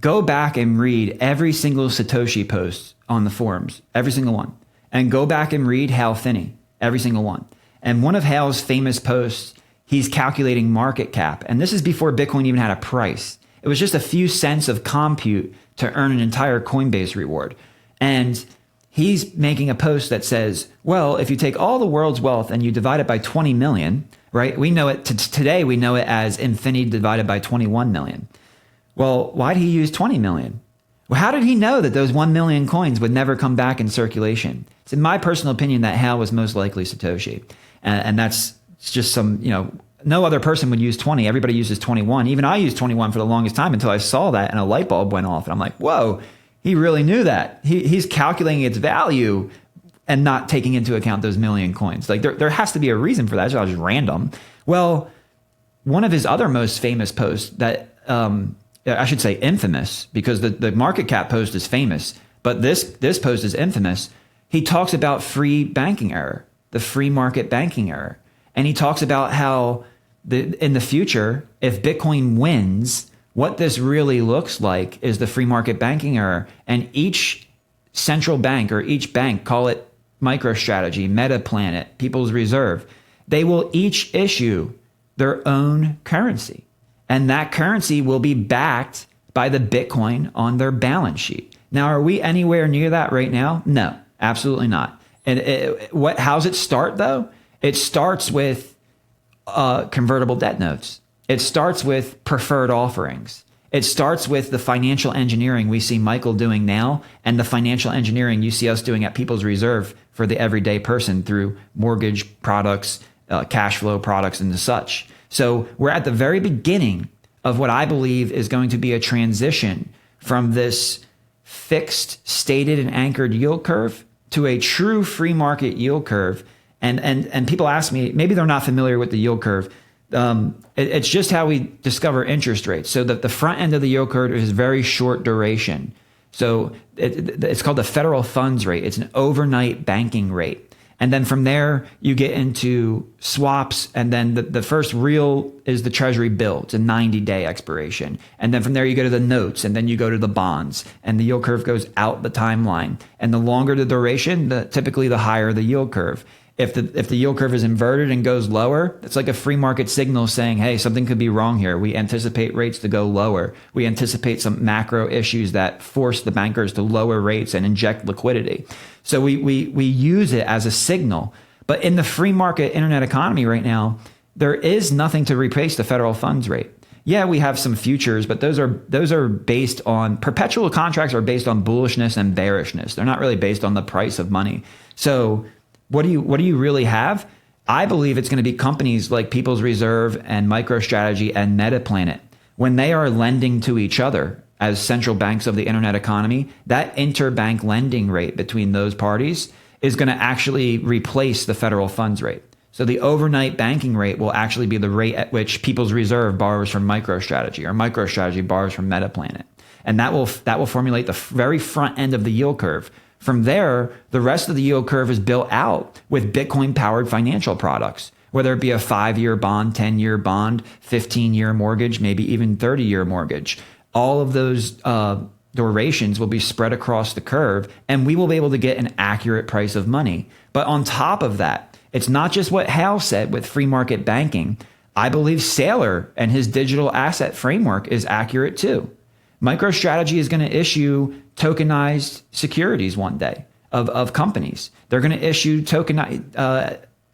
Go back and read every single Satoshi post on the forums, every single one. And go back and read Hal Finney, every single one. And one of Hal's famous posts, he's calculating market cap. And this is before Bitcoin even had a price. It was just a few cents of compute to earn an entire Coinbase reward. And he's making a post that says, well, if you take all the world's wealth and you divide it by 20 million, right? We know it today, we know it as infinity divided by 21 million. Well, why did he use 20 million? Well, how did he know that those 1 million coins would never come back in circulation? It's in my personal opinion that Hal was most likely Satoshi. And that's just some, no other person would use 20. Everybody uses 21. Even I used 21 for the longest time until I saw that and a light bulb went off. And I'm like, whoa, he really knew that. He's calculating its value and not taking into account those million coins. Like there has to be a reason for that. It's not just random. Well, one of his other most famous posts that, I should say infamous, because the market cap post is famous, but this post is infamous. He talks about free banking error, the free market banking error. And he talks about how in the future, if Bitcoin wins, what this really looks like is the free market banking error. And each central bank or each bank, call it MicroStrategy, MetaPlanet, People's Reserve, they will each issue their own currency. And that currency will be backed by the Bitcoin on their balance sheet. Now, are we anywhere near that right now? No, absolutely not. And how's it start though? It starts with convertible debt notes. It starts with preferred offerings. It starts with the financial engineering we see Michael doing now and the financial engineering you see us doing at People's Reserve for the everyday person through mortgage products, cash flow products, and such. So we're at the very beginning of what I believe is going to be a transition from this fixed, stated, and anchored yield curve to a true free market yield curve. And people ask me, maybe they're not familiar with the yield curve. It's just how we discover interest rates. So that the front end of the yield curve is very short duration. So it's called the federal funds rate. It's an overnight banking rate. And then from there, you get into swaps. And then the first real is the treasury bill. It's a 90-day expiration. And then from there, you go to the notes, and then you go to the bonds. And the yield curve goes out the timeline. And the longer the duration, typically the higher the yield curve. If the yield curve is inverted and goes lower, it's like a free market signal saying, hey, something could be wrong here. We anticipate rates to go lower. We anticipate some macro issues that force the bankers to lower rates and inject liquidity. So we use it as a signal. But in the free market internet economy right now, there is nothing to replace the federal funds rate. Yeah, we have some futures, but those are based on perpetual contracts are based on bullishness and bearishness. They're not really based on the price of money. So what do you really have? I believe it's going to be companies like People's Reserve and MicroStrategy and MetaPlanet. When they are lending to each other as central banks of the internet economy, that interbank lending rate between those parties is going to actually replace the federal funds rate. So the overnight banking rate will actually be the rate at which People's Reserve borrows from MicroStrategy or MicroStrategy borrows from MetaPlanet. And that will formulate the very front end of the yield curve From there, the rest of the yield curve is built out with Bitcoin-powered financial products, whether it be a 5-year bond, 10-year bond, 15-year mortgage, maybe even 30-year mortgage. All of those durations will be spread across the curve, and we will be able to get an accurate price of money. But on top of that, it's not just what Hal said with free market banking. I believe Saylor and his digital asset framework is accurate too. MicroStrategy is going to issue tokenized securities one day of companies. They're going to issue tokenized,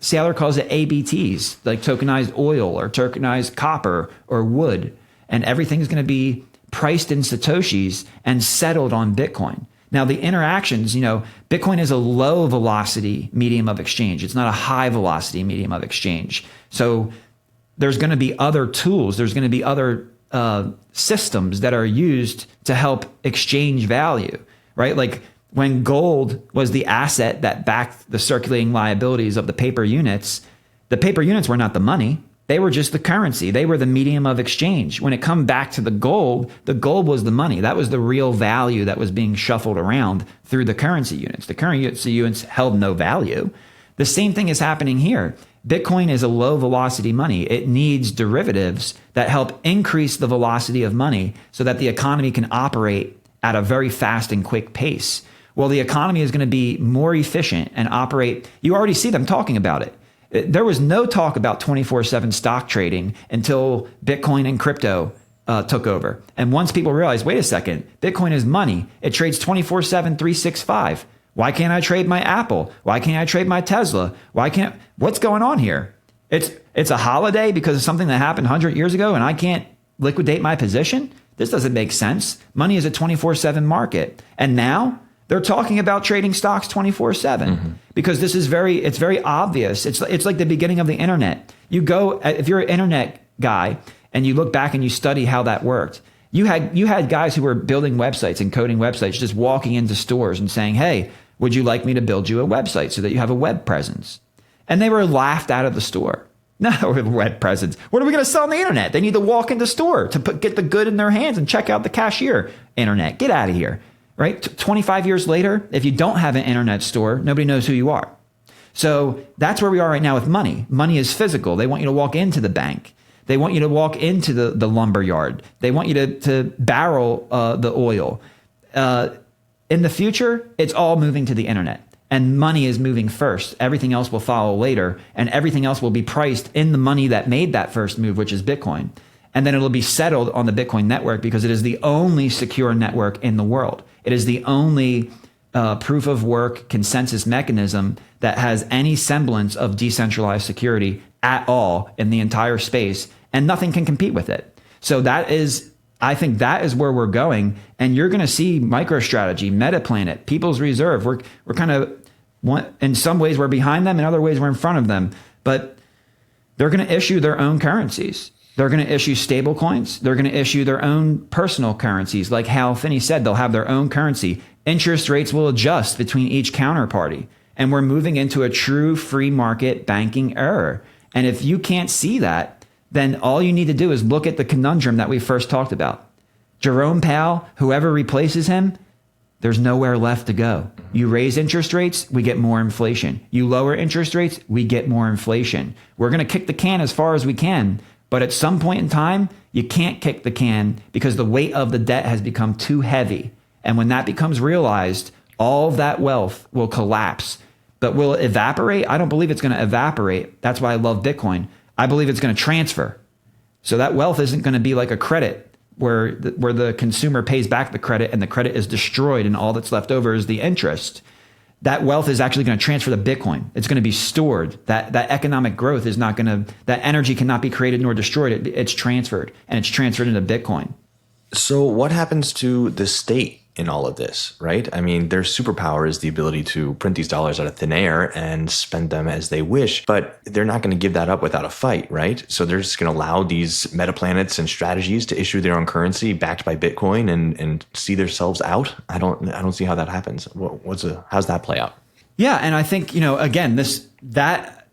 Saylor calls it ABTs, like tokenized oil or tokenized copper or wood. And everything's going to be priced in Satoshis and settled on Bitcoin. Now, the interactions, Bitcoin is a low velocity medium of exchange. It's not a high velocity medium of exchange. So there's going to be other tools. There's going to be other systems that are used to help exchange value, right? Like when gold was the asset that backed the circulating liabilities of the paper units were not the money. They were just the currency. They were the medium of exchange. When it come back to the gold was the money. That was the real value that was being shuffled around through the currency units. The currency units held no value. The same thing is happening here. Bitcoin is a low velocity money. It needs derivatives that help increase the velocity of money so that the economy can operate at a very fast and quick pace. Well, the economy is going to be more efficient and operate. You already see them talking about it. There was no talk about 24/7 stock trading until Bitcoin and crypto took over. And once people realized, wait a second, Bitcoin is money. It trades 24/7, 365. Why can't I trade my Apple? Why can't I trade my Tesla? What's going on here? It's a holiday because of something that happened 100 years ago and I can't liquidate my position? This doesn't make sense. Money is a 24/7 market. And now they're talking about trading stocks 24/7 because it's very obvious. It's like the beginning of the internet. You go, if you're an internet guy and you look back and you study how that worked, you had guys who were building websites and coding websites, just walking into stores and saying, hey, would you like me to build you a website so that you have a web presence? And they were laughed out of the store. No, web presence. What are we going to sell on the internet? They need to walk into store to get the good in their hands and check out the cashier. Internet, get out of here. Right? 25 years later, if you don't have an internet store, nobody knows who you are. So that's where we are right now with money. Money is physical. They want you to walk into the bank. They want you to walk into the lumber yard. They want you to barrel the oil. In the future, it's all moving to the internet. And money is moving first. Everything else will follow later. And everything else will be priced in the money that made that first move, which is Bitcoin. And then it'll be settled on the Bitcoin network because it is the only secure network in the world. It is the only proof of work consensus mechanism that has any semblance of decentralized security at all in the entire space, and nothing can compete with it. So I think that is where we're going, and you're going to see MicroStrategy, Metaplanet, People's Reserve. We're kind of, in some ways we're behind them, in other ways we're in front of them, but they're going to issue their own currencies. They're going to issue stable coins. They're going to issue their own personal currencies. Like Hal Finney said, they'll have their own currency. Interest rates will adjust between each counterparty. And we're moving into a true free market banking era. And if you can't see that, then all you need to do is look at the conundrum that we first talked about. Jerome Powell, whoever replaces him, there's nowhere left to go. You raise interest rates, we get more inflation. You lower interest rates, we get more inflation. We're going to kick the can as far as we can. But at some point in time, you can't kick the can because the weight of the debt has become too heavy. And when that becomes realized, all of that wealth will collapse. But will it evaporate? I don't believe it's going to evaporate. That's why I love Bitcoin. I believe it's going to transfer. So that wealth isn't going to be like a credit where the consumer pays back the credit and the credit is destroyed and all that's left over is the interest. That wealth is actually going to transfer to Bitcoin. It's going to be stored. That economic growth is not going to, that energy cannot be created nor destroyed. It's transferred, and it's transferred into Bitcoin. So what happens to the state in all of this, right? I mean, their superpower is the ability to print these dollars out of thin air and spend them as they wish, but they're not going to give that up without a fight, right? So they're just going to allow these metaplanets and strategies to issue their own currency backed by Bitcoin and see themselves out. I don't see how that happens. How's that play out? Yeah, and I think, again, that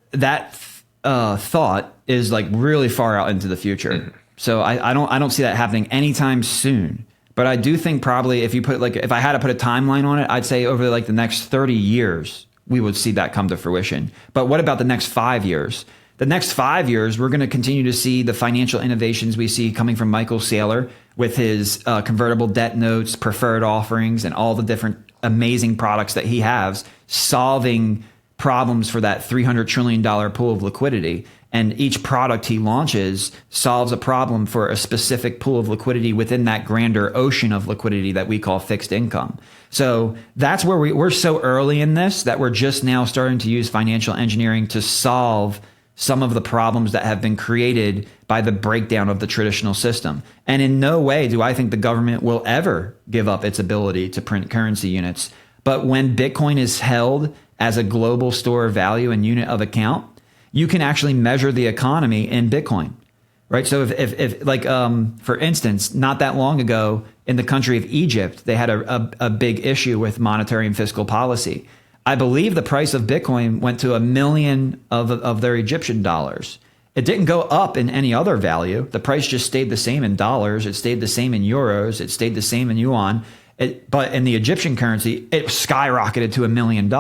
thought is like really far out into the future. Mm-hmm. So I don't see that happening anytime soon. But I do think probably if I had to put a timeline on it, I'd say over like the next 30 years, we would see that come to fruition. But what about the next 5 years? The next 5 years, we're going to continue to see the financial innovations we see coming from Michael Saylor with his convertible debt notes, preferred offerings, and all the different amazing products that he has, solving problems for that $300 trillion pool of liquidity. And each product he launches solves a problem for a specific pool of liquidity within that grander ocean of liquidity that we call fixed income. So that's where we're so early in this that we're just now starting to use financial engineering to solve some of the problems that have been created by the breakdown of the traditional system. And in no way do I think the government will ever give up its ability to print currency units. But when Bitcoin is held as a global store of value and unit of account, you can actually measure the economy in Bitcoin, right? So if like, for instance, not that long ago in the country of Egypt, they had a big issue with monetary and fiscal policy. I believe the price of Bitcoin went to 1 million of their Egyptian dollars. It didn't go up in any other value. The price just stayed the same in dollars. It stayed the same in euros. It stayed the same in yuan. But in the Egyptian currency, it skyrocketed to $1 million.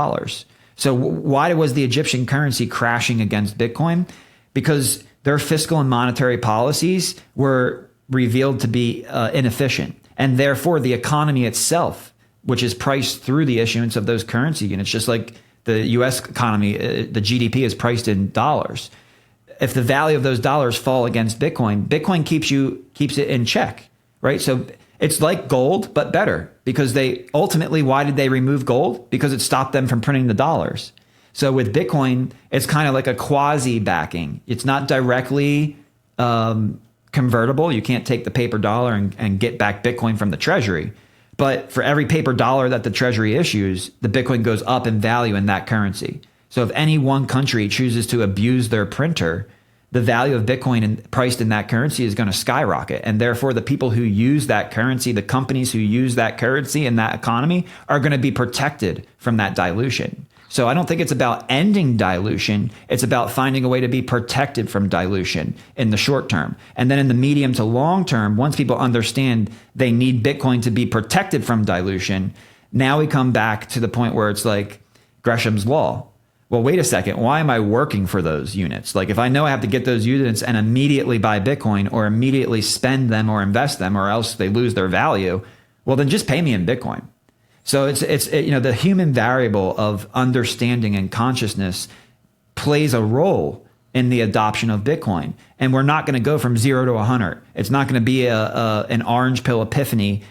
So why was the Egyptian currency crashing against Bitcoin? Because their fiscal and monetary policies were revealed to be inefficient. And therefore, the economy itself, which is priced through the issuance of those currency units, just like the U.S. economy, the GDP is priced in dollars. If the value of those dollars fall against Bitcoin, Bitcoin keeps it in check, right? So it's like gold, but better, because why did they remove gold? Because it stopped them from printing the dollars. So with Bitcoin, it's kind of like a quasi backing. It's not directly convertible. You can't take the paper dollar and get back Bitcoin from the treasury. But for every paper dollar that the treasury issues, the Bitcoin goes up in value in that currency. So if any one country chooses to abuse their printer, the value of Bitcoin priced in that currency is going to skyrocket. And therefore, the people who use that currency, the companies who use that currency in that economy are going to be protected from that dilution. So I don't think it's about ending dilution. It's about finding a way to be protected from dilution in the short term. And then in the medium to long term, once people understand they need Bitcoin to be protected from dilution, now we come back to the point where it's like Gresham's law. Well, wait a second. Why am I working for those units? Like if I know I have to get those units and immediately buy Bitcoin or immediately spend them or invest them or else they lose their value, well, then just pay me in Bitcoin. So it's the human variable of understanding and consciousness plays a role in the adoption of Bitcoin. And we're not going to go from 0 to 100. It's not going to be an orange pill epiphany.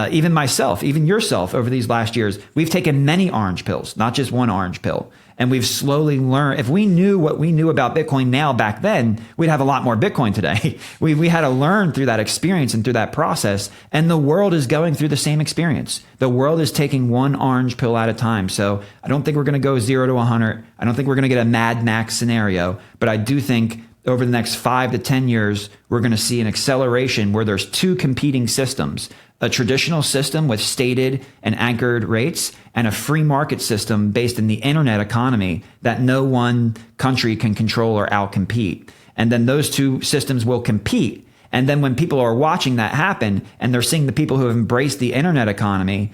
Even myself, even yourself over these last years, we've taken many orange pills, not just one orange pill. And we've slowly learned. If we knew what we knew about Bitcoin now back then, we'd have a lot more Bitcoin today. We had to learn through that experience and through that process. And the world is going through the same experience. The world is taking one orange pill at a time. So I don't think we're going to go 0 to 100. I don't think we're going to get a Mad Max scenario. But I do think over the next 5 to 10 years, we're going to see an acceleration where there's two competing systems. A traditional system with stated and anchored rates and a free market system based in the internet economy that no one country can control or outcompete. And then those two systems will compete. And then when people are watching that happen and they're seeing the people who have embraced the internet economy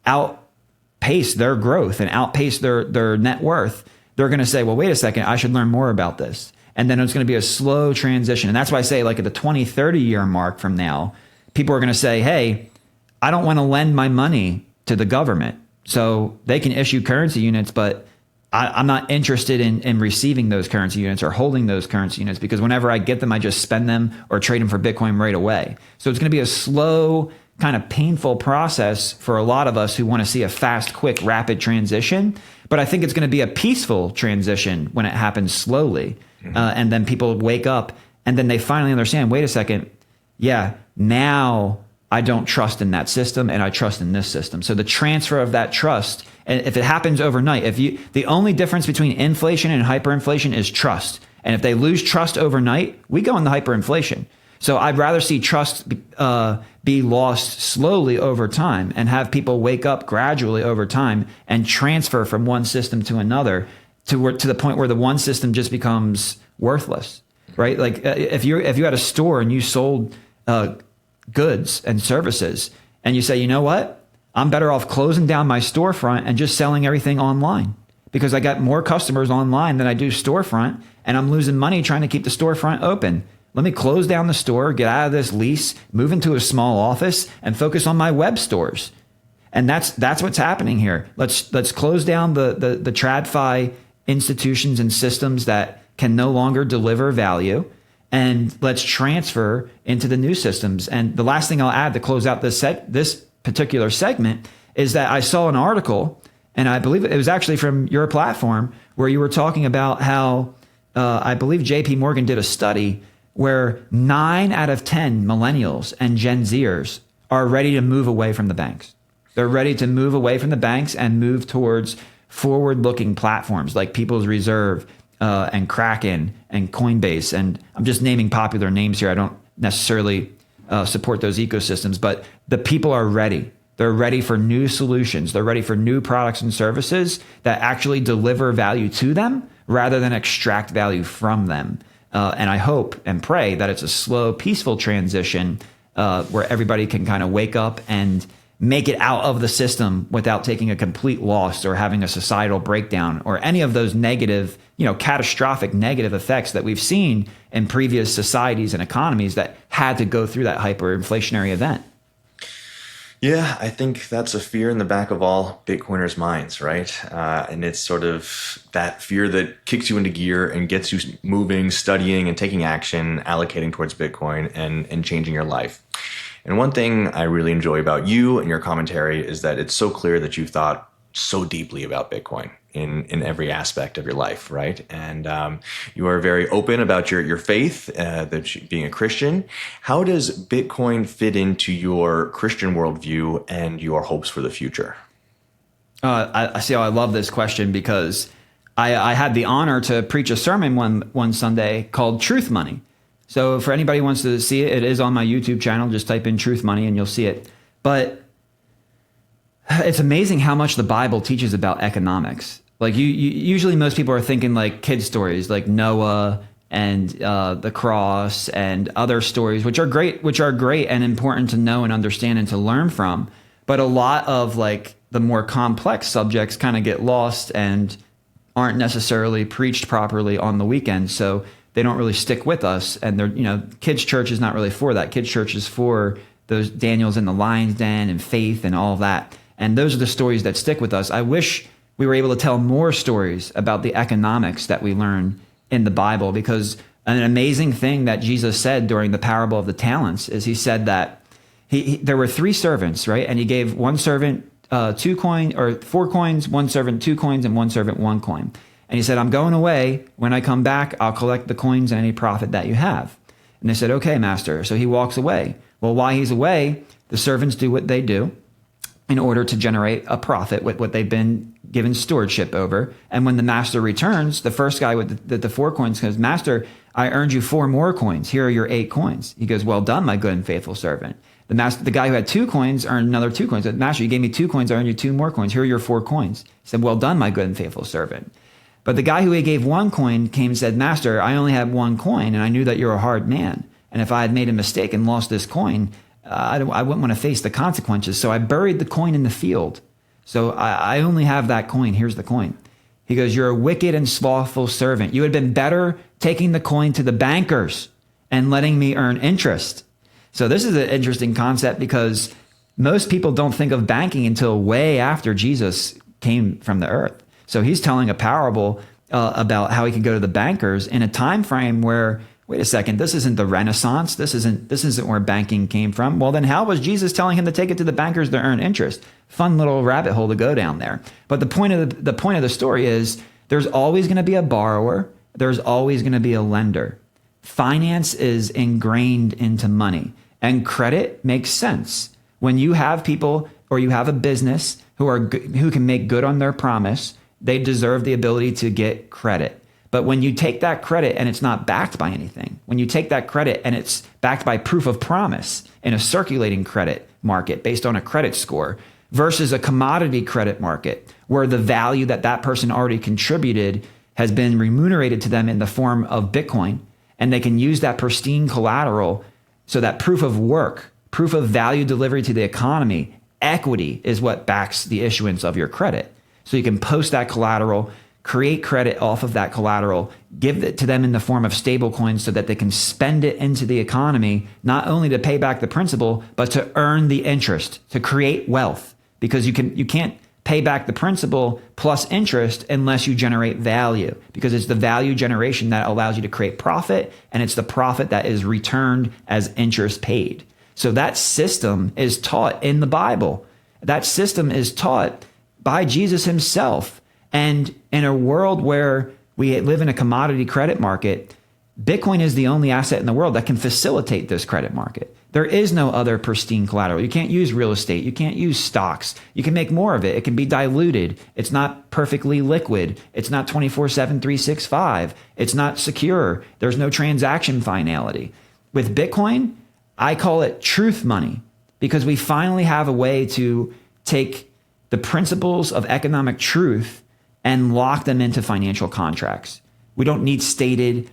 outpace their growth and outpace their net worth, they're going to say, well, wait a second, I should learn more about this. And then it's going to be a slow transition. And that's why I say like at the 20, 30 year mark from now, people are going to say, hey, I don't want to lend my money to the government. So they can issue currency units, but I'm not interested in receiving those currency units or holding those currency units because whenever I get them, I just spend them or trade them for Bitcoin right away. So it's going to be a slow, kind of painful process for a lot of us who want to see a fast, quick, rapid transition. But I think it's going to be a peaceful transition when it happens slowly. And then people wake up and then they finally understand, wait a second, yeah, now I don't trust in that system and I trust in this system. So the transfer of that trust, and if it happens overnight, the only difference between inflation and hyperinflation is trust. And if they lose trust overnight, we go into hyperinflation. So I'd rather see trust be lost slowly over time and have people wake up gradually over time and transfer from one system to another to the point where the one system just becomes worthless, right? Like if you had a store and you sold goods and services, And you say, you know what? I'm better off closing down my storefront and just selling everything online because I got more customers online than I do storefront, and I'm losing money trying to keep the storefront open. Let me close down the store, get out of this lease, move into a small office, and focus on my web stores. And that's what's happening here. Let's close down the TradFi institutions and systems that can no longer deliver value, and let's transfer into the new systems. And the last thing I'll add to close out this particular segment is that I saw an article, and I believe it was actually from your platform, where you were talking about how I believe JP Morgan did a study where 9 out of 10 millennials and Gen Zers are ready to move away from the banks. They're ready to move away from the banks and move towards forward-looking platforms like People's Reserve and Kraken and Coinbase. And I'm just naming popular names here. I don't necessarily support those ecosystems, but the people are ready. They're ready for new solutions. They're ready for new products and services that actually deliver value to them rather than extract value from them. And I hope and pray that it's a slow, peaceful transition where everybody can kind of wake up and make it out of the system without taking a complete loss or having a societal breakdown or any of those negative, catastrophic negative effects that we've seen in previous societies and economies that had to go through that hyperinflationary event. Yeah, I think that's a fear in the back of all Bitcoiners' minds, right? And it's sort of that fear that kicks you into gear and gets you moving, studying, and taking action, allocating towards Bitcoin and changing your life. And one thing I really enjoy about you and your commentary is that it's so clear that you've thought so deeply about Bitcoin in every aspect of your life, right? And you are very open about your faith, being a Christian. How does Bitcoin fit into your Christian worldview and your hopes for the future? I see how I love this question because I had the honor to preach a sermon one Sunday called Truth Money. So for anybody who wants to see it, it is on my YouTube channel. Just type in Truth Money and you'll see it. But it's amazing how much the Bible teaches about economics. Like usually most people are thinking like kid stories like Noah and the cross and other stories, which are great and important to know and understand and to learn from. But a lot of like the more complex subjects kind of get lost and aren't necessarily preached properly on the weekend. So they don't really stick with us. And they're, kids' church is not really for that. Kids' church is for those Daniels in the lion's den and faith and all of that. And those are the stories that stick with us. I wish we were able to tell more stories about the economics that we learn in the Bible, because an amazing thing that Jesus said during the parable of the talents is he said that there were 3 servants, right? And he gave one servant 4 coins, one servant 2 coins, and one servant 1 coin. And he said, I'm going away. When I come back, I'll collect the coins and any profit that you have. And they said, okay, master. So he walks away. Well, while he's away, the servants do what they do in order to generate a profit with what they've been given stewardship over. And when the master returns, the first guy with the 4 coins goes, Master, I earned you 4 more coins. Here are your 8 coins. He goes, well done, my good and faithful servant. The guy who had 2 coins earned another 2 coins. He said, Master, you gave me 2 coins. I earned you 2 more coins. Here are your 4 coins. He said, well done, my good and faithful servant. But the guy who he gave 1 coin came and said, Master, I only have 1 coin, and I knew that you're a hard man. And if I had made a mistake and lost this coin, I wouldn't want to face the consequences. So I buried the coin in the field. So I only have that coin. Here's the coin. He goes, you're a wicked and slothful servant. You had been better taking the coin to the bankers and letting me earn interest. So this is an interesting concept because most people don't think of banking until way after Jesus came from the earth. So he's telling a parable about how he can go to the bankers in a time frame where, wait a second, this isn't the Renaissance. This isn't where banking came from. Well, then how was Jesus telling him to take it to the bankers to earn interest? Fun little rabbit hole to go down there. But the point of the story is there's always going to be a borrower. There's always going to be a lender. Finance is ingrained into money, and credit makes sense. When you have people or you have a business who can make good on their promise, they deserve the ability to get credit. But when you take that credit and it's not backed by anything, when you take that credit and it's backed by proof of promise in a circulating credit market based on a credit score versus a commodity credit market where the value that person already contributed has been remunerated to them in the form of Bitcoin, and they can use that pristine collateral, so that proof of work, proof of value delivery to the economy. Equity is what backs the issuance of your credit. So you can post that collateral, create credit off of that collateral, give it to them in the form of stablecoins so that they can spend it into the economy, not only to pay back the principal, but to earn the interest, to create wealth. Because you can't pay back the principal plus interest unless you generate value, because it's the value generation that allows you to create profit, and it's the profit that is returned as interest paid. So that system is taught in the Bible. That system is taught by Jesus himself. And in a world where we live in a commodity credit market, Bitcoin is the only asset in the world that can facilitate this credit market. There is no other pristine collateral. You can't use real estate. You can't use stocks. You can make more of it. It can be diluted. It's not perfectly liquid. It's not 24/7, 365. It's not secure. There's no transaction finality. With Bitcoin, I call it truth money, because we finally have a way to take the principles of economic truth and lock them into financial contracts. We don't need stated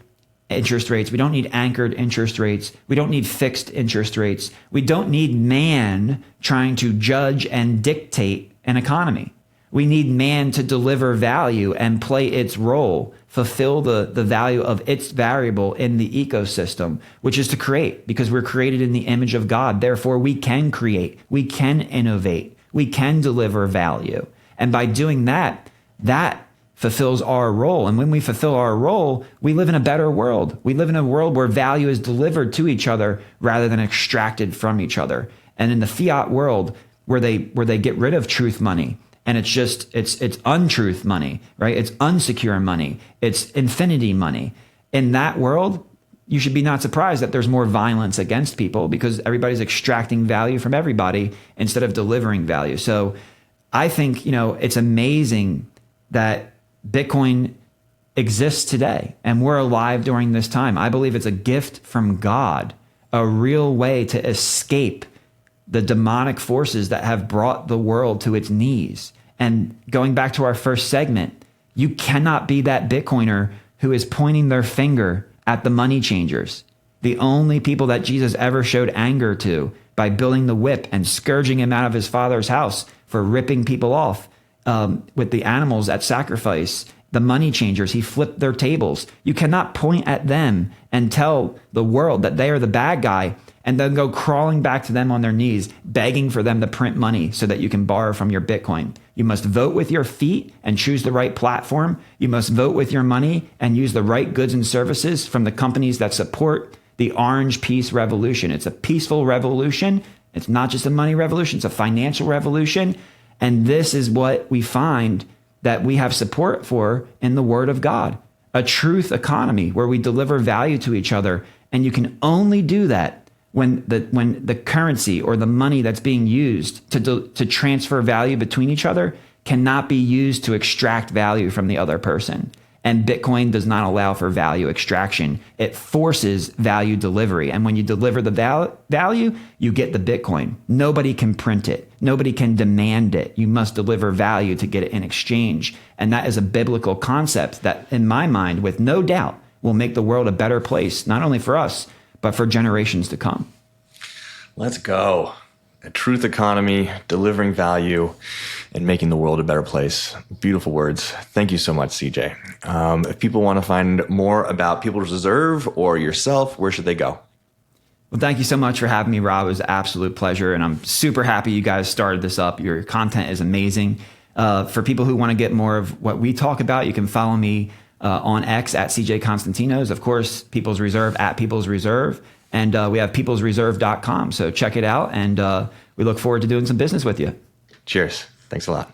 interest rates. We don't need anchored interest rates. We don't need fixed interest rates. We don't need man trying to judge and dictate an economy. We need man to deliver value and play its role, fulfill the value of its variable in the ecosystem, which is to create, because we're created in the image of God. Therefore, we can create, we can innovate, we can deliver value. And by doing that, that fulfills our role. And when we fulfill our role, we live in a better world. We live in a world where value is delivered to each other rather than extracted from each other. And in the fiat world, where they get rid of truth money, and it's untruth money, right? It's unsecure money. It's infinity money. In that world, you should be not surprised that there's more violence against people, because everybody's extracting value from everybody instead of delivering value. So I think, it's amazing that Bitcoin exists today and we're alive during this time. I believe it's a gift from God, a real way to escape the demonic forces that have brought the world to its knees. And going back to our first segment, you cannot be that Bitcoiner who is pointing their finger at the money changers. The only people that Jesus ever showed anger to by building the whip and scourging him out of his father's house for ripping people off with the animals at sacrifice, the money changers, he flipped their tables. You cannot point at them and tell the world that they are the bad guy and then go crawling back to them on their knees, begging for them to print money so that you can borrow from your Bitcoin. You must vote with your feet and choose the right platform. You must vote with your money and use the right goods and services from the companies that support the Orange Peace Revolution. It's a peaceful revolution. It's not just a money revolution. It's a financial revolution. And this is what we find that we have support for in the Word of God, a truth economy where we deliver value to each other. And you can only do that when the currency or the money that's being used to transfer value between each other cannot be used to extract value from the other person. And Bitcoin does not allow for value extraction. It forces value delivery. And when you deliver the value, you get the Bitcoin. Nobody can print it. Nobody can demand it. You must deliver value to get it in exchange. And that is a biblical concept that, in my mind, with no doubt, will make the world a better place, not only for us, but for generations to come. Let's go. A truth economy, delivering value, and making the world a better place. Beautiful words. Thank you so much, CJ. If people want to find more about People's Reserve or yourself, where should they go? Well, thank you so much for having me, Rob. It was an absolute pleasure, and I'm super happy you guys started this up. Your content is amazing. For people who want to get more of what we talk about, you can follow me on X at CJ Konstantinos. Of course, People's Reserve at People's Reserve. And we have peoplesreserve.com. So check it out. And we look forward to doing some business with you. Cheers. Thanks a lot.